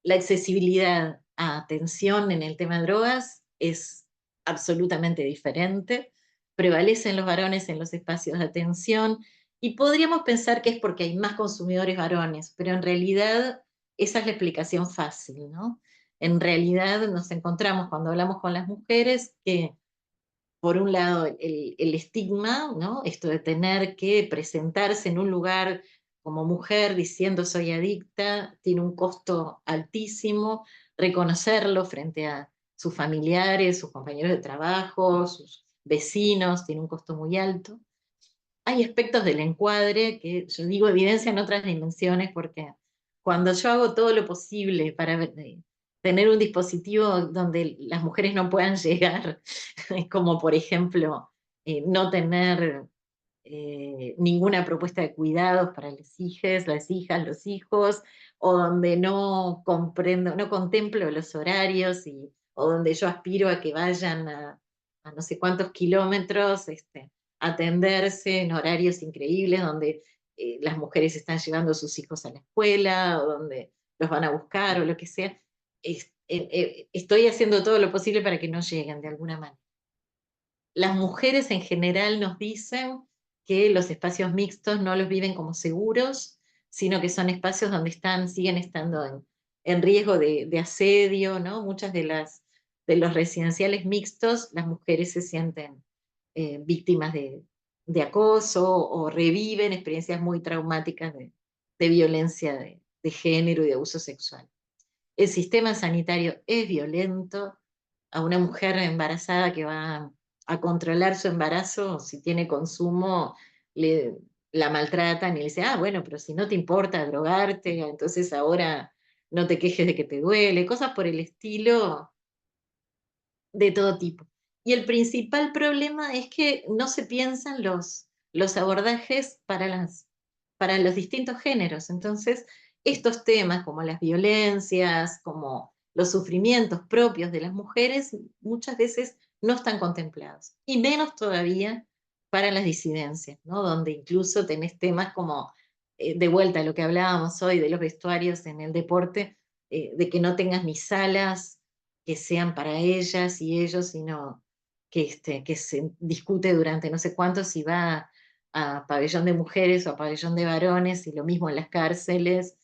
La accesibilidad a atención en el tema de drogas es absolutamente diferente. Prevalecen los varones en los espacios de atención y podríamos pensar que es porque hay más consumidores varones, pero en realidad esa es la explicación fácil, ¿no? En realidad nos encontramos cuando hablamos con las mujeres que por un lado, el estigma, ¿no? Esto de tener que presentarse en un lugar como mujer diciendo soy adicta, tiene un costo altísimo, reconocerlo frente a sus familiares, sus compañeros de trabajo, sus vecinos, tiene un costo muy alto. Hay aspectos del encuadre que yo digo evidencian otras dimensiones porque cuando yo hago todo lo posible para tener un dispositivo donde las mujeres no puedan llegar, como por ejemplo no tener ninguna propuesta de cuidados para las hijas, los hijos, o donde no comprendo, no contemplo los horarios o donde yo aspiro a que vayan a no sé cuántos kilómetros, atenderse en horarios increíbles, donde las mujeres están llevando a sus hijos a la escuela, o donde los van a buscar, o lo que sea. Estoy haciendo todo lo posible para que no lleguen de alguna manera. Las mujeres en general nos dicen que los espacios mixtos no los viven como seguros, sino que son espacios donde siguen estando en riesgo de asedio, ¿no? Muchas de los residenciales mixtos, las mujeres se sienten víctimas de acoso o reviven experiencias muy traumáticas de violencia de género y de abuso sexual. El sistema sanitario es violento. A una mujer embarazada que va a controlar su embarazo, si tiene consumo, la maltratan y le dicen, ah, bueno, pero si no te importa drogarte, entonces ahora no te quejes de que te duele, cosas por el estilo de todo tipo. Y el principal problema es que no se piensan los abordajes para los distintos géneros. Entonces, estos temas como las violencias, como los sufrimientos propios de las mujeres, muchas veces no están contemplados. Y menos todavía para las disidencias, ¿no? Donde incluso tenés temas como, de vuelta a lo que hablábamos hoy de los vestuarios en el deporte, de que no tengas ni salas que sean para ellas y ellos, sino que se discute durante no sé cuánto si va a pabellón de mujeres o a pabellón de varones, y lo mismo en las cárceles,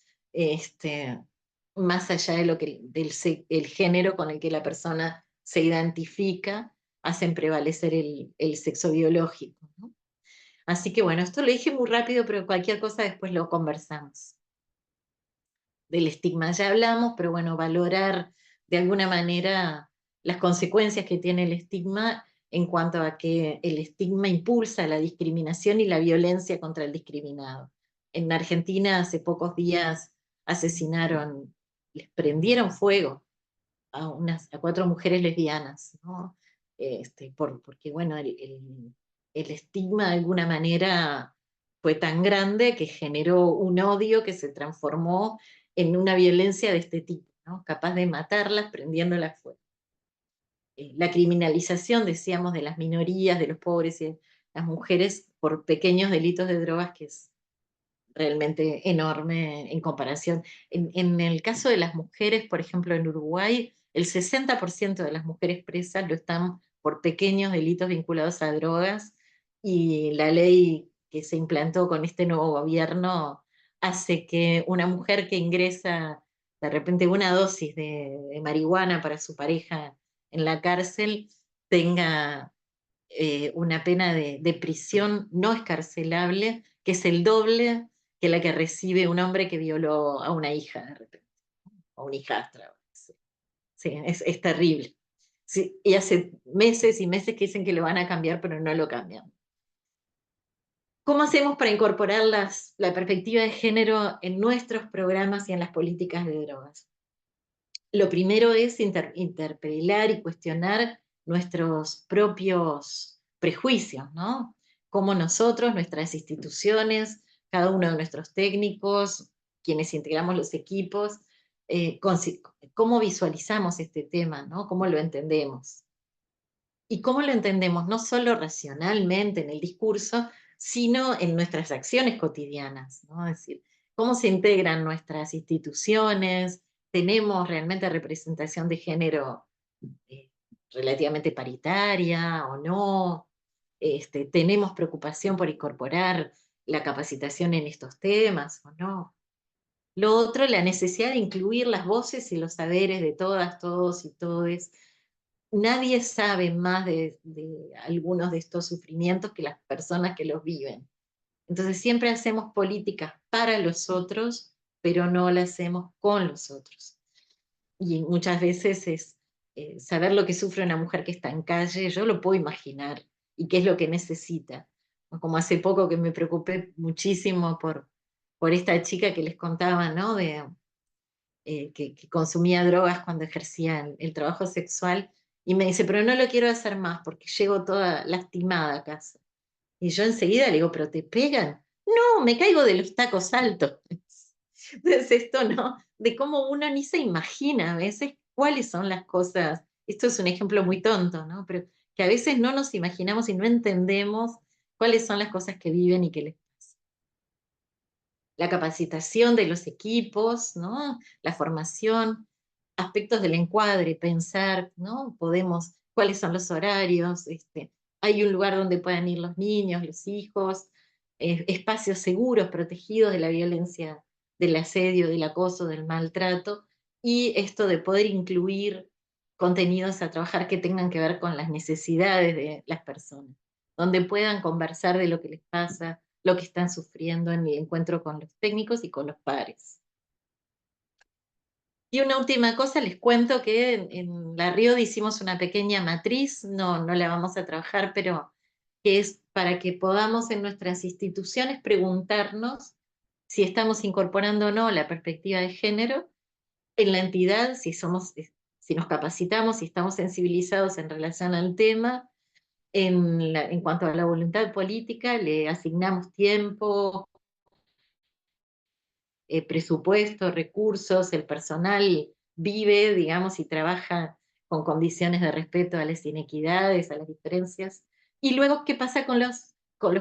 más allá de el género con el que la persona se identifica, hacen prevalecer el sexo biológico, ¿no? Así que bueno, esto lo dije muy rápido, pero cualquier cosa después lo conversamos. Del estigma ya hablamos, pero bueno, valorar de alguna manera las consecuencias que tiene el estigma en cuanto a que el estigma impulsa la discriminación y la violencia contra el discriminado. En Argentina hace pocos días asesinaron, les prendieron fuego a 4 mujeres lesbianas, ¿no? Porque bueno, el estigma de alguna manera fue tan grande que generó un odio que se transformó en una violencia de este tipo, ¿no? Capaz de matarlas prendiéndolas fuego. La criminalización, decíamos, de las minorías, de los pobres y de las mujeres por pequeños delitos de drogas, que es realmente enorme en comparación. En el caso de las mujeres, por ejemplo, en Uruguay, el 60% de las mujeres presas lo están por pequeños delitos vinculados a drogas, y la ley que se implantó con este nuevo gobierno hace que una mujer que ingresa de repente una dosis de marihuana para su pareja en la cárcel tenga una pena de prisión no escarcelable, que es el doble que la que recibe un hombre que violó a una hija de repente, o una hijastra. Sí, sí, es terrible. Sí, y hace meses y meses que dicen que lo van a cambiar, pero no lo cambian. ¿Cómo hacemos para incorporar la perspectiva de género en nuestros programas y en las políticas de drogas? Lo primero es interpelar y cuestionar nuestros propios prejuicios, ¿no? Cómo nosotros, nuestras instituciones, cada uno de nuestros técnicos, quienes integramos los equipos, cómo visualizamos este tema, ¿no? Cómo lo entendemos. Y cómo lo entendemos no solo racionalmente en el discurso, sino en nuestras acciones cotidianas, ¿no? Es decir, cómo se integran nuestras instituciones, tenemos realmente representación de género eh, relativamente paritaria o no, tenemos preocupación por incorporar la capacitación en estos temas o no. Lo otro, la necesidad de incluir las voces y los saberes de todas, todos y todes. Nadie sabe más de algunos de estos sufrimientos que las personas que los viven. Entonces siempre hacemos políticas para los otros, pero no las hacemos con los otros. Y muchas veces es saber lo que sufre una mujer que está en calle, yo lo puedo imaginar, y qué es lo que necesita. Como hace poco que me preocupé muchísimo por esta chica que les contaba, ¿no? Que consumía drogas cuando ejercía el trabajo sexual, y me dice, pero no lo quiero hacer más porque llego toda lastimada a casa. Y yo enseguida le digo, ¿pero te pegan? No, me caigo de los tacos altos. Entonces esto, ¿no? De cómo uno ni se imagina a veces cuáles son las cosas. Esto es un ejemplo muy tonto, ¿no? Pero que a veces no nos imaginamos y no entendemos cuáles son las cosas que viven y que les pasa. La capacitación de los equipos, ¿no? La formación, aspectos del encuadre, pensar, ¿no? Cuáles son los horarios, hay un lugar donde puedan ir los niños, los hijos, espacios seguros, protegidos de la violencia, del asedio, del acoso, del maltrato, y esto de poder incluir contenidos a trabajar que tengan que ver con las necesidades de las personas, donde puedan conversar de lo que les pasa, lo que están sufriendo en el encuentro con los técnicos y con los pares. Y una última cosa, les cuento que en la RIOD hicimos una pequeña matriz, no la vamos a trabajar, pero que es para que podamos en nuestras instituciones preguntarnos si estamos incorporando o no la perspectiva de género en la entidad, si nos capacitamos, si estamos sensibilizados en relación al tema. En cuanto a la voluntad política, le asignamos tiempo, presupuesto, recursos, el personal vive, digamos, y trabaja con condiciones de respeto a las inequidades, a las diferencias. Y luego, ¿qué pasa con los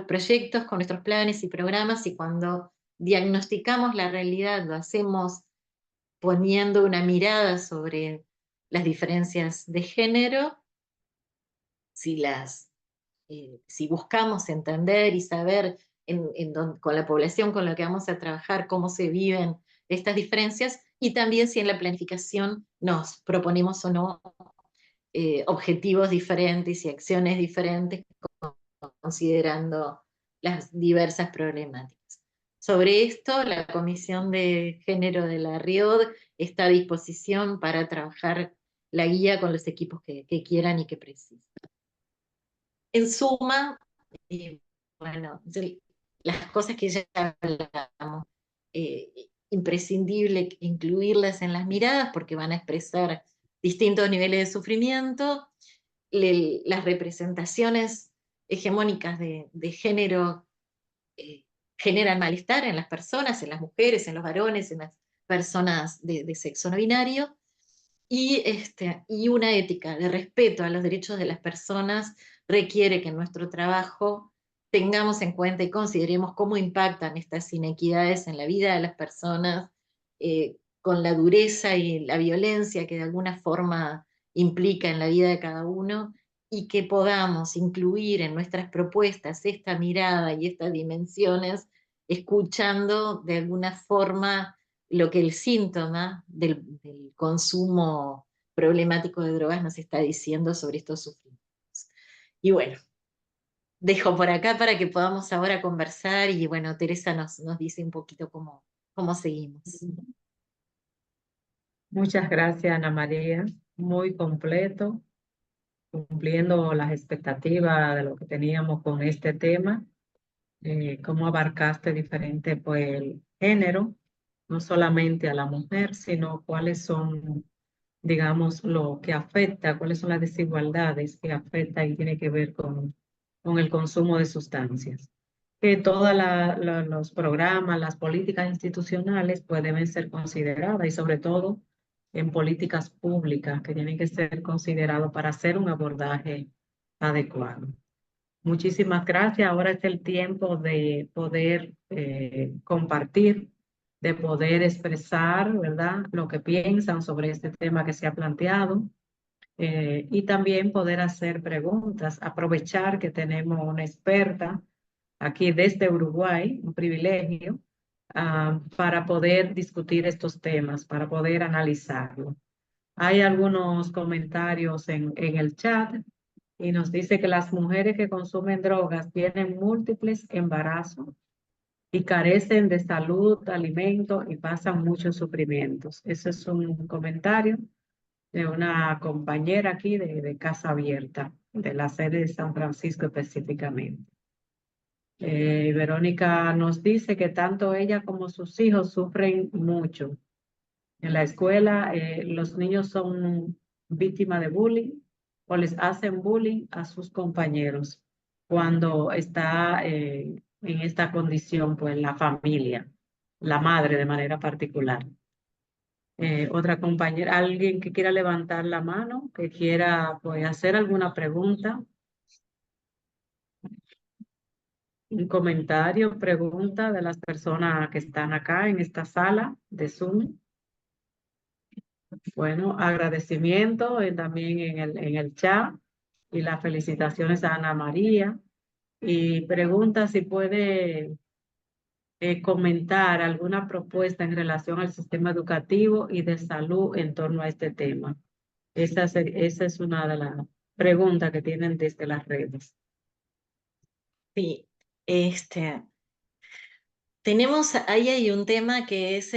proyectos, con nuestros planes y programas? Y cuando diagnosticamos la realidad, lo hacemos poniendo una mirada sobre las diferencias de género, si si buscamos entender y saber con la población con la que vamos a trabajar cómo se viven estas diferencias, y también si en la planificación nos proponemos o no objetivos diferentes y acciones diferentes considerando las diversas problemáticas. Sobre esto, la Comisión de Género de la RIOD está a disposición para trabajar la guía con los equipos que quieran y que precisen. En suma, bueno, las cosas que ya hablamos, imprescindible incluirlas en las miradas porque van a expresar distintos niveles de sufrimiento. Las representaciones hegemónicas de género eh, generan malestar en las personas, en las mujeres, en los varones, en las personas de sexo no binario, y una ética de respeto a los derechos de las personas requiere que en nuestro trabajo tengamos en cuenta y consideremos cómo impactan estas inequidades en la vida de las personas, con la dureza y la violencia que de alguna forma implica en la vida de cada uno, y que podamos incluir en nuestras propuestas esta mirada y estas dimensiones, escuchando de alguna forma lo que el síntoma del consumo problemático de drogas nos está diciendo sobre estos sufrimientos. Y bueno, dejo por acá para que podamos ahora conversar y bueno, Teresa nos dice un poquito cómo seguimos. Muchas gracias, Ana María. Muy completo, cumpliendo las expectativas de lo que teníamos con este tema. Cómo abarcaste diferente, pues, el género, no solamente a la mujer, sino cuáles son, digamos, lo que afecta, cuáles son las desigualdades que afecta y tiene que ver con el consumo de sustancias. Que todos los programas, las políticas institucionales, pues deben ser consideradas y sobre todo en políticas públicas que tienen que ser considerados para hacer un abordaje adecuado. Muchísimas gracias. Ahora es el tiempo de poder compartir, de poder expresar, ¿verdad?, lo que piensan sobre este tema que se ha planteado, y también poder hacer preguntas, aprovechar que tenemos una experta aquí desde Uruguay, un privilegio, para poder discutir estos temas, para poder analizarlo. Hay algunos comentarios en el chat y nos dice que las mujeres que consumen drogas tienen múltiples embarazos y carecen de salud, alimento y pasan muchos sufrimientos. Ese es un comentario de una compañera aquí de Casa Abierta, de la sede de San Francisco específicamente. Verónica nos dice que tanto ella como sus hijos sufren mucho. En la escuela, los niños son víctimas de bullying o les hacen bullying a sus compañeros cuando está en esta condición, pues la familia, la madre de manera particular. Otra compañera, alguien que quiera levantar la mano, que quiera pues hacer alguna pregunta, un comentario, pregunta de las personas que están acá en esta sala de Zoom. Bueno, agradecimiento también en el chat y las felicitaciones a Ana María. Y pregunta si puede comentar alguna propuesta en relación al sistema educativo y de salud en torno a este tema. Esa es una de las preguntas que tienen desde las redes. Sí, tenemos, ahí hay un tema que es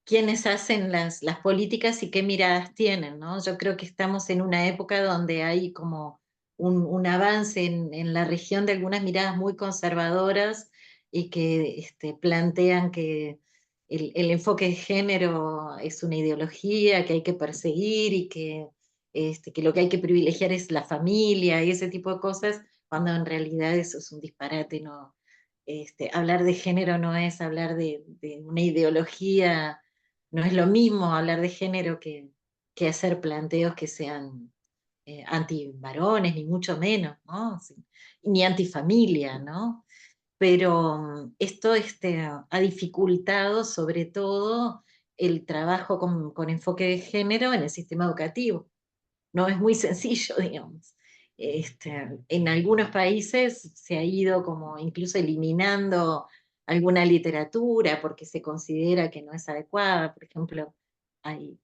quiénes hacen las políticas y qué miradas tienen, ¿no? Yo creo que estamos en una época donde hay como un avance en la región de algunas miradas muy conservadoras y que plantean que el enfoque de género es una ideología que hay que perseguir y que lo que hay que privilegiar es la familia y ese tipo de cosas, cuando en realidad eso es un disparate, ¿no? Hablar de género no es hablar de una ideología, no es lo mismo hablar de género que hacer planteos que sean anti-varones, ni mucho menos, ¿no? Sí, ni antifamilia, ¿no? Pero esto ha dificultado sobre todo el trabajo con enfoque de género en el sistema educativo. No es muy sencillo, digamos. En algunos países se ha ido como incluso eliminando alguna literatura porque se considera que no es adecuada. Por ejemplo,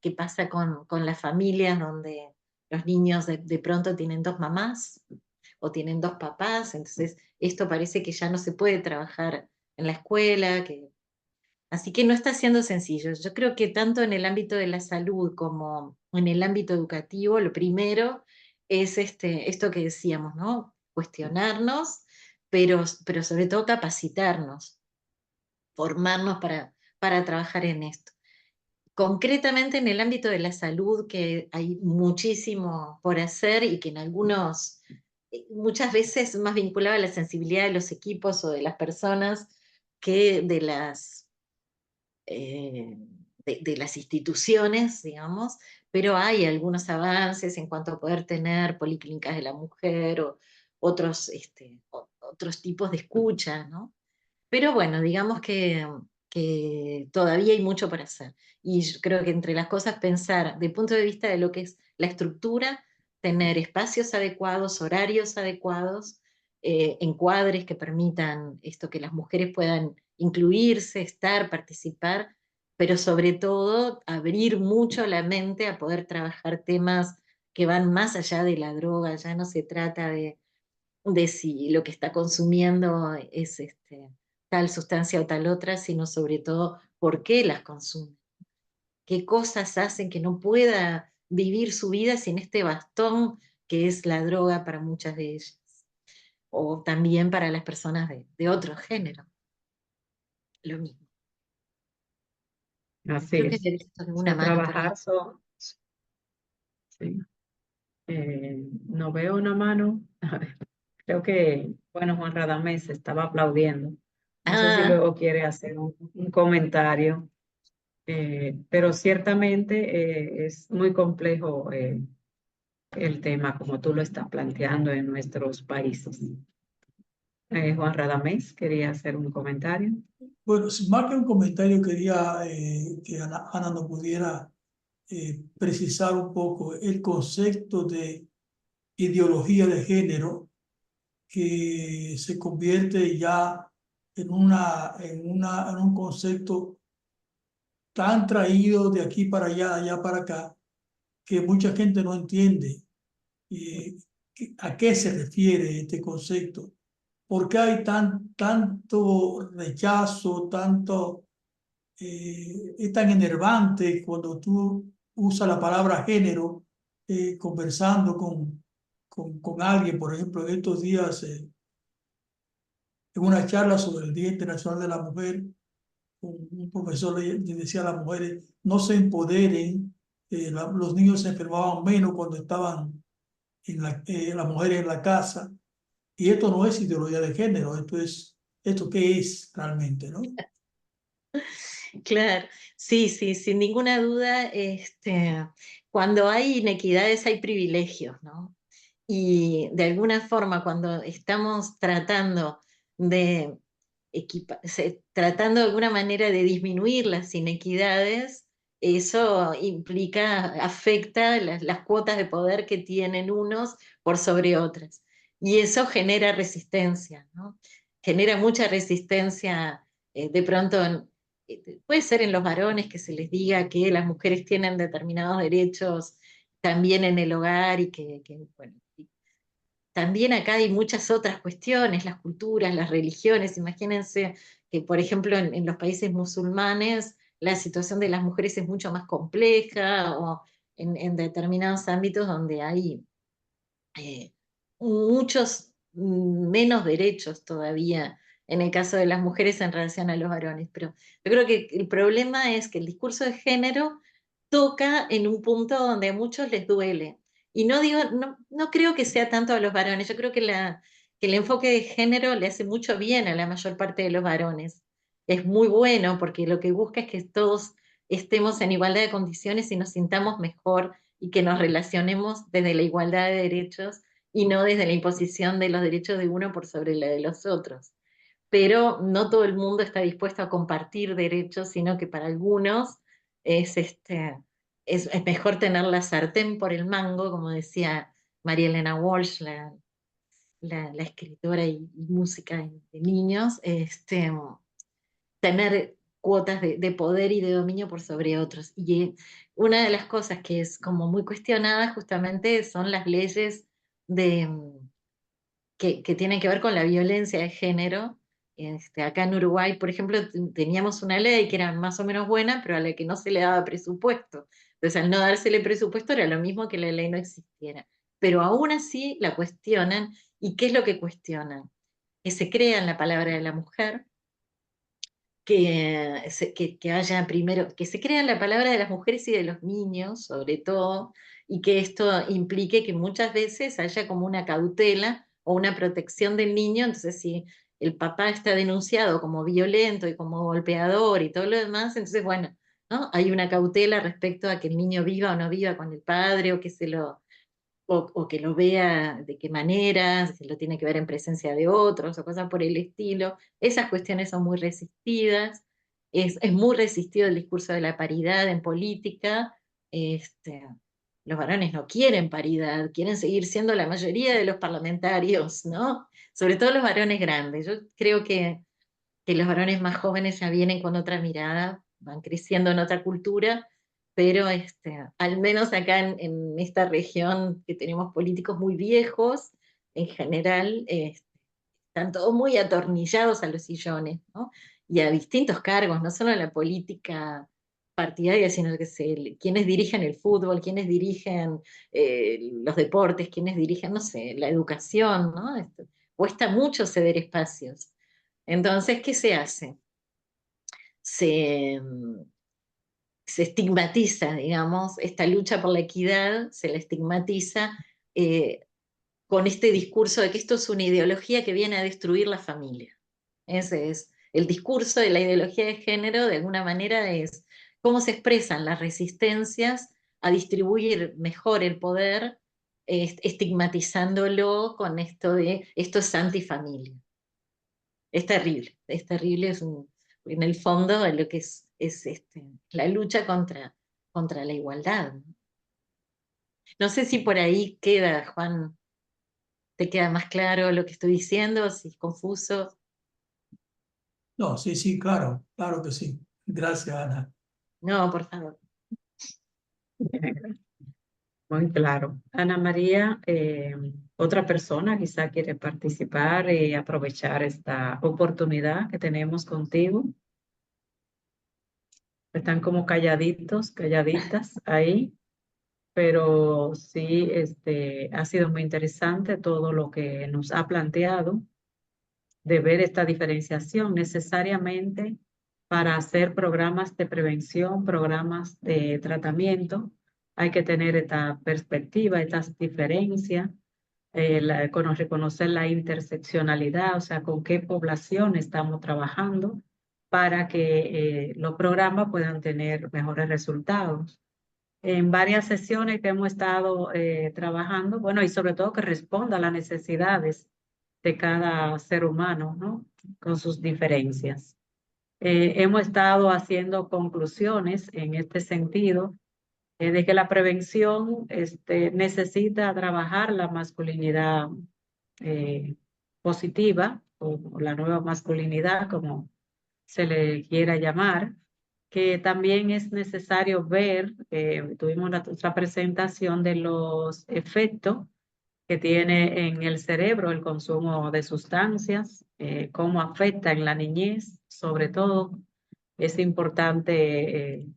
¿qué pasa con las familias donde los niños de pronto tienen dos mamás o tienen dos papás? Entonces, esto parece que ya no se puede trabajar en la escuela, así que no está siendo sencillo. Yo creo que tanto en el ámbito de la salud como en el ámbito educativo, lo primero es esto que decíamos, ¿no? Cuestionarnos, pero sobre todo capacitarnos, formarnos para trabajar en esto. Concretamente en el ámbito de la salud, que hay muchísimo por hacer y que en muchas veces más vinculado a la sensibilidad de los equipos o de las personas que eh, de las instituciones, digamos, pero hay algunos avances en cuanto a poder tener policlínicas de la mujer o otros tipos de escucha, ¿no? Pero bueno, digamos que todavía hay mucho por hacer. Y yo creo que entre las cosas pensar, de punto de vista de lo que es la estructura, tener espacios adecuados, horarios adecuados, encuadres que permitan esto, que las mujeres puedan incluirse, estar, participar, pero sobre todo abrir mucho la mente a poder trabajar temas que van más allá de la droga. Ya no se trata de si lo que está consumiendo es tal sustancia o tal otra, sino sobre todo por qué las consume, qué cosas hacen que no pueda vivir su vida sin este bastón que es la droga para muchas de ellas, o también para las personas de otro género, lo mismo. Así Creo que es. necesito alguna So, mano por ahí. trabajar, sí. No veo una mano. A ver, creo que, bueno, Juan Radamés estaba aplaudiendo. No sé si Ah, luego quiere hacer un comentario, pero ciertamente es muy complejo el tema como tú lo estás planteando en nuestros países. Juan Radamés quería hacer un comentario. Bueno, más que un comentario, quería que Ana nos pudiera precisar un poco el concepto de ideología de género que se convierte ya en un concepto tan traído de aquí para allá, de allá para acá, que mucha gente no entiende eh, a qué se refiere este concepto. ¿Por qué hay tanto rechazo, es tan enervante cuando tú usas la palabra género conversando con alguien? Por ejemplo, en estos días, en una charla sobre el Día Internacional de la Mujer, un profesor le decía a las mujeres: no se empoderen, los niños se enfermaban menos cuando estaban las mujeres en la casa. Y esto no es ideología de género, ¿esto qué es realmente, no? claro, sí, sí, sin ninguna duda, cuando hay inequidades hay privilegios, ¿no? Y de alguna forma, cuando estamos tratando de tratando de alguna manera de disminuir las inequidades, eso implica, afecta las cuotas de poder que tienen unos por sobre otras. Y eso genera resistencia, ¿no? Genera mucha resistencia, de pronto, puede ser en los varones que se les diga que las mujeres tienen determinados derechos también en el hogar y bueno, también acá hay muchas otras cuestiones, las culturas, las religiones. Imagínense que, por ejemplo, en los países musulmanes la situación de las mujeres es mucho más compleja, o en determinados ámbitos donde hay eh, muchos menos derechos todavía en el caso de las mujeres en relación a los varones. Pero yo creo que el problema es que el discurso de género toca en un punto donde a muchos les duele. Y no digo, no creo que sea tanto a los varones, yo creo que el enfoque de género le hace mucho bien a la mayor parte de los varones. Es muy bueno porque lo que busca es que todos estemos en igualdad de condiciones y nos sintamos mejor y que nos relacionemos desde la igualdad de derechos y no desde la imposición de los derechos de uno por sobre la de los otros. Pero no todo el mundo está dispuesto a compartir derechos, sino que para algunos es, es mejor tener la sartén por el mango, como decía María Elena Walsh, la escritora y música de niños, tener cuotas de poder y de dominio por sobre otros. Y una de las cosas que es como muy cuestionada justamente son las leyes de, que tienen que ver con la violencia de género. Acá en Uruguay, por ejemplo, teníamos una ley que era más o menos buena, pero a la que no se le daba presupuesto. Entonces, al no dársele presupuesto era lo mismo que la ley no existiera. Pero aún así la cuestionan. ¿Y qué es lo que cuestionan? Que se crea en la palabra de la mujer, que haya primero, que se crea la palabra de las mujeres y de los niños, sobre todo, y que esto implique que muchas veces haya como una cautela o una protección del niño. Entonces, si el papá está denunciado como violento y como golpeador y todo lo demás, entonces, bueno, ¿no? Hay una cautela respecto a que el niño viva o no viva con el padre, o que o que lo vea de qué manera, si lo tiene que ver en presencia de otros o cosas por el estilo. Esas cuestiones son muy resistidas. Es muy resistido el discurso de la paridad en política. Este, los varones no quieren paridad, quieren seguir siendo la mayoría de los parlamentarios, ¿no? Sobre todo los varones grandes. Yo creo que los varones más jóvenes ya vienen con otra mirada, van creciendo en otra cultura, pero al menos acá en esta región que tenemos políticos muy viejos, en general, están todos muy atornillados a los sillones, ¿no? Y a distintos cargos, no solo en la política partidaria, sino que quienes dirigen el fútbol, quienes dirigen los deportes, quienes dirigen, no sé, la educación, ¿no? Cuesta mucho ceder espacios. Entonces, ¿qué se hace? Se, se estigmatiza, digamos, esta lucha por la equidad, se la estigmatiza con este discurso de que esto es una ideología que viene a destruir la familia. Ese es el discurso de la ideología de género, de alguna manera es cómo se expresan las resistencias a distribuir mejor el poder, estigmatizándolo con esto de esto es antifamilia. Es terrible, en el fondo lo que es la lucha contra la igualdad. No sé si por ahí queda, Juan, te queda más claro lo que estoy diciendo, si es confuso. No, sí, sí, claro, claro que sí. Gracias, Ana. No, por favor. Muy claro. Ana María, otra persona quizá quiere participar y aprovechar esta oportunidad que tenemos contigo. Están como calladitos, calladitas ahí, pero sí, ha sido muy interesante todo lo que nos ha planteado de ver esta diferenciación necesariamente para hacer programas de prevención, programas de tratamiento. Hay que tener esta perspectiva, estas diferencias, reconocer la interseccionalidad, o sea, con qué población estamos trabajando para que los programas puedan tener mejores resultados. En varias sesiones que hemos estado trabajando, bueno, y sobre todo que responda a las necesidades de cada ser humano, ¿no? Con sus diferencias. Hemos estado haciendo conclusiones en este sentido, de que la prevención necesita trabajar la masculinidad positiva o la nueva masculinidad, como se le quiera llamar, que también es necesario ver, tuvimos otra presentación de los efectos que tiene en el cerebro el consumo de sustancias, cómo afecta en la niñez, sobre todo. Es importante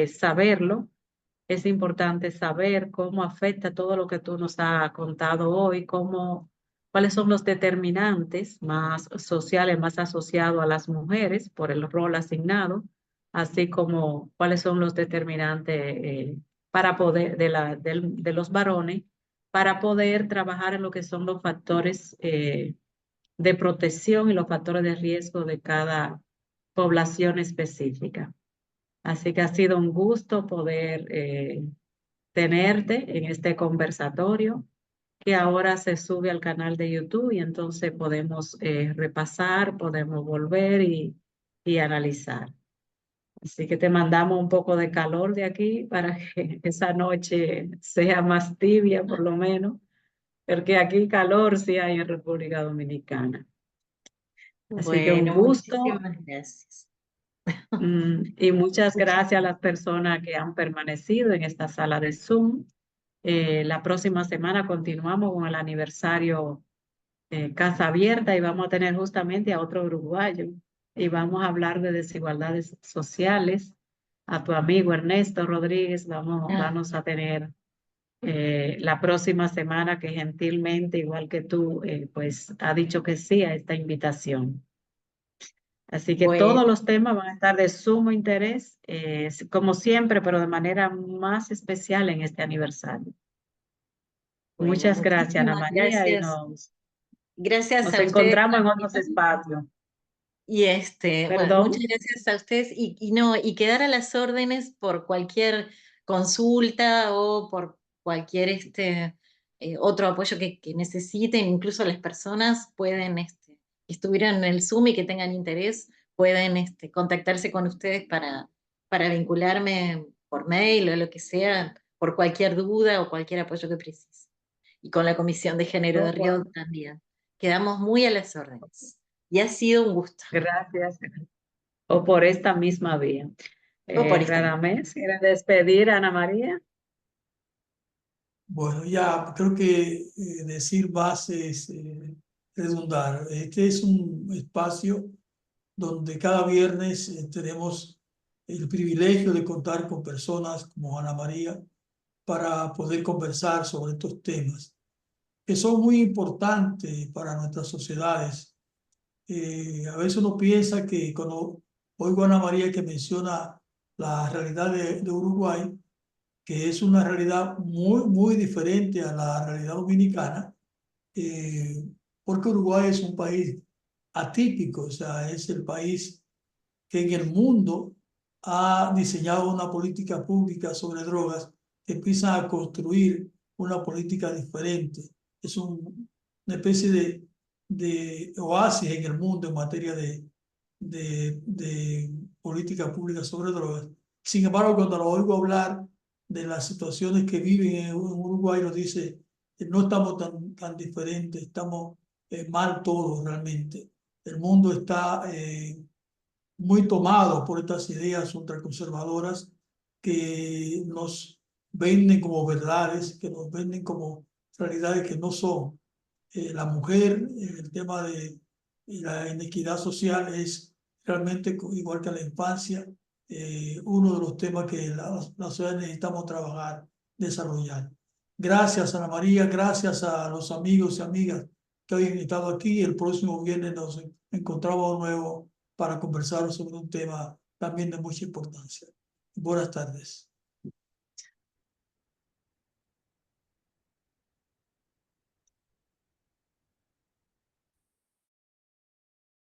saberlo, es importante saber cómo afecta todo lo que tú nos has contado hoy, cuáles son los determinantes más sociales, más asociados a las mujeres por el rol asignado, así como cuáles son los determinantes para poder de los varones para poder trabajar en lo que son los factores de protección y los factores de riesgo de cada población específica. Así que ha sido un gusto poder tenerte en este conversatorio que ahora se sube al canal de YouTube y entonces podemos repasar, podemos volver y analizar. Así que te mandamos un poco de calor de aquí para que esa noche sea más tibia por lo menos, porque aquí calor sí hay en República Dominicana. Así que un Bueno, gusto. muchísimas gracias. Y muchas gracias a Muchísimas. las personas que han permanecido en esta sala de Zoom. La próxima semana continuamos con el aniversario Casa Abierta y vamos a tener justamente a otro uruguayo y vamos a hablar de desigualdades sociales. A tu amigo Ernesto Rodríguez Ah, vamos a tener la próxima semana que gentilmente, igual que tú, pues ha dicho que sí a esta invitación. Así que bueno, todos los temas van a estar de sumo interés, como siempre, pero de manera más especial en este aniversario. bueno, Muchas gracias, Ana muchísimas María, y gracias. Gracias nos a ustedes encontramos en otros también. espacios. Y bueno, muchas Perdón. gracias a ustedes y quedar a las órdenes por cualquier consulta o por cualquier otro apoyo que necesiten, incluso las personas pueden, que estuvieran en el Zoom y que tengan interés, pueden contactarse con ustedes para vincularme por mail o lo que sea, por cualquier duda o cualquier apoyo que precisen. Y con la Comisión de Género de No, Río también. Quedamos muy a las órdenes. Y ha sido un gusto. gracias. O por esta misma vía. o por esta. Radamés, ¿quiere despedir a Ana María? Bueno, ya creo que decir más es redundar. Este es un espacio donde cada viernes tenemos el privilegio de contar con personas como Ana María para poder conversar sobre estos temas que son muy importantes para nuestras sociedades. A veces uno piensa que cuando oigo a Ana María que menciona la realidad de Uruguay, que es una realidad muy diferente a la realidad dominicana, eh, porque Uruguay es un país atípico, o sea, es el país que en el mundo ha diseñado una política pública sobre drogas que empieza a construir una política diferente. Es una especie de oasis en el mundo en materia de política pública sobre drogas. Sin embargo, cuando lo oigo hablar de las situaciones que viven en Uruguay, nos dice, no estamos tan diferentes, estamos mal todos realmente. El mundo está muy tomados por estas ideas ultraconservadoras que nos venden como verdades, que nos venden como realidades que no son. La mujer, el tema de la inequidad social es realmente igual que la infancia, uno de los temas que la sociedad necesitamos trabajar, desarrollar. Gracias, Ana María, gracias a los amigos y amigas que hoy han estado aquí. El próximo viernes nos encontramos de nuevo para conversar sobre un tema también de mucha importancia. Buenas tardes.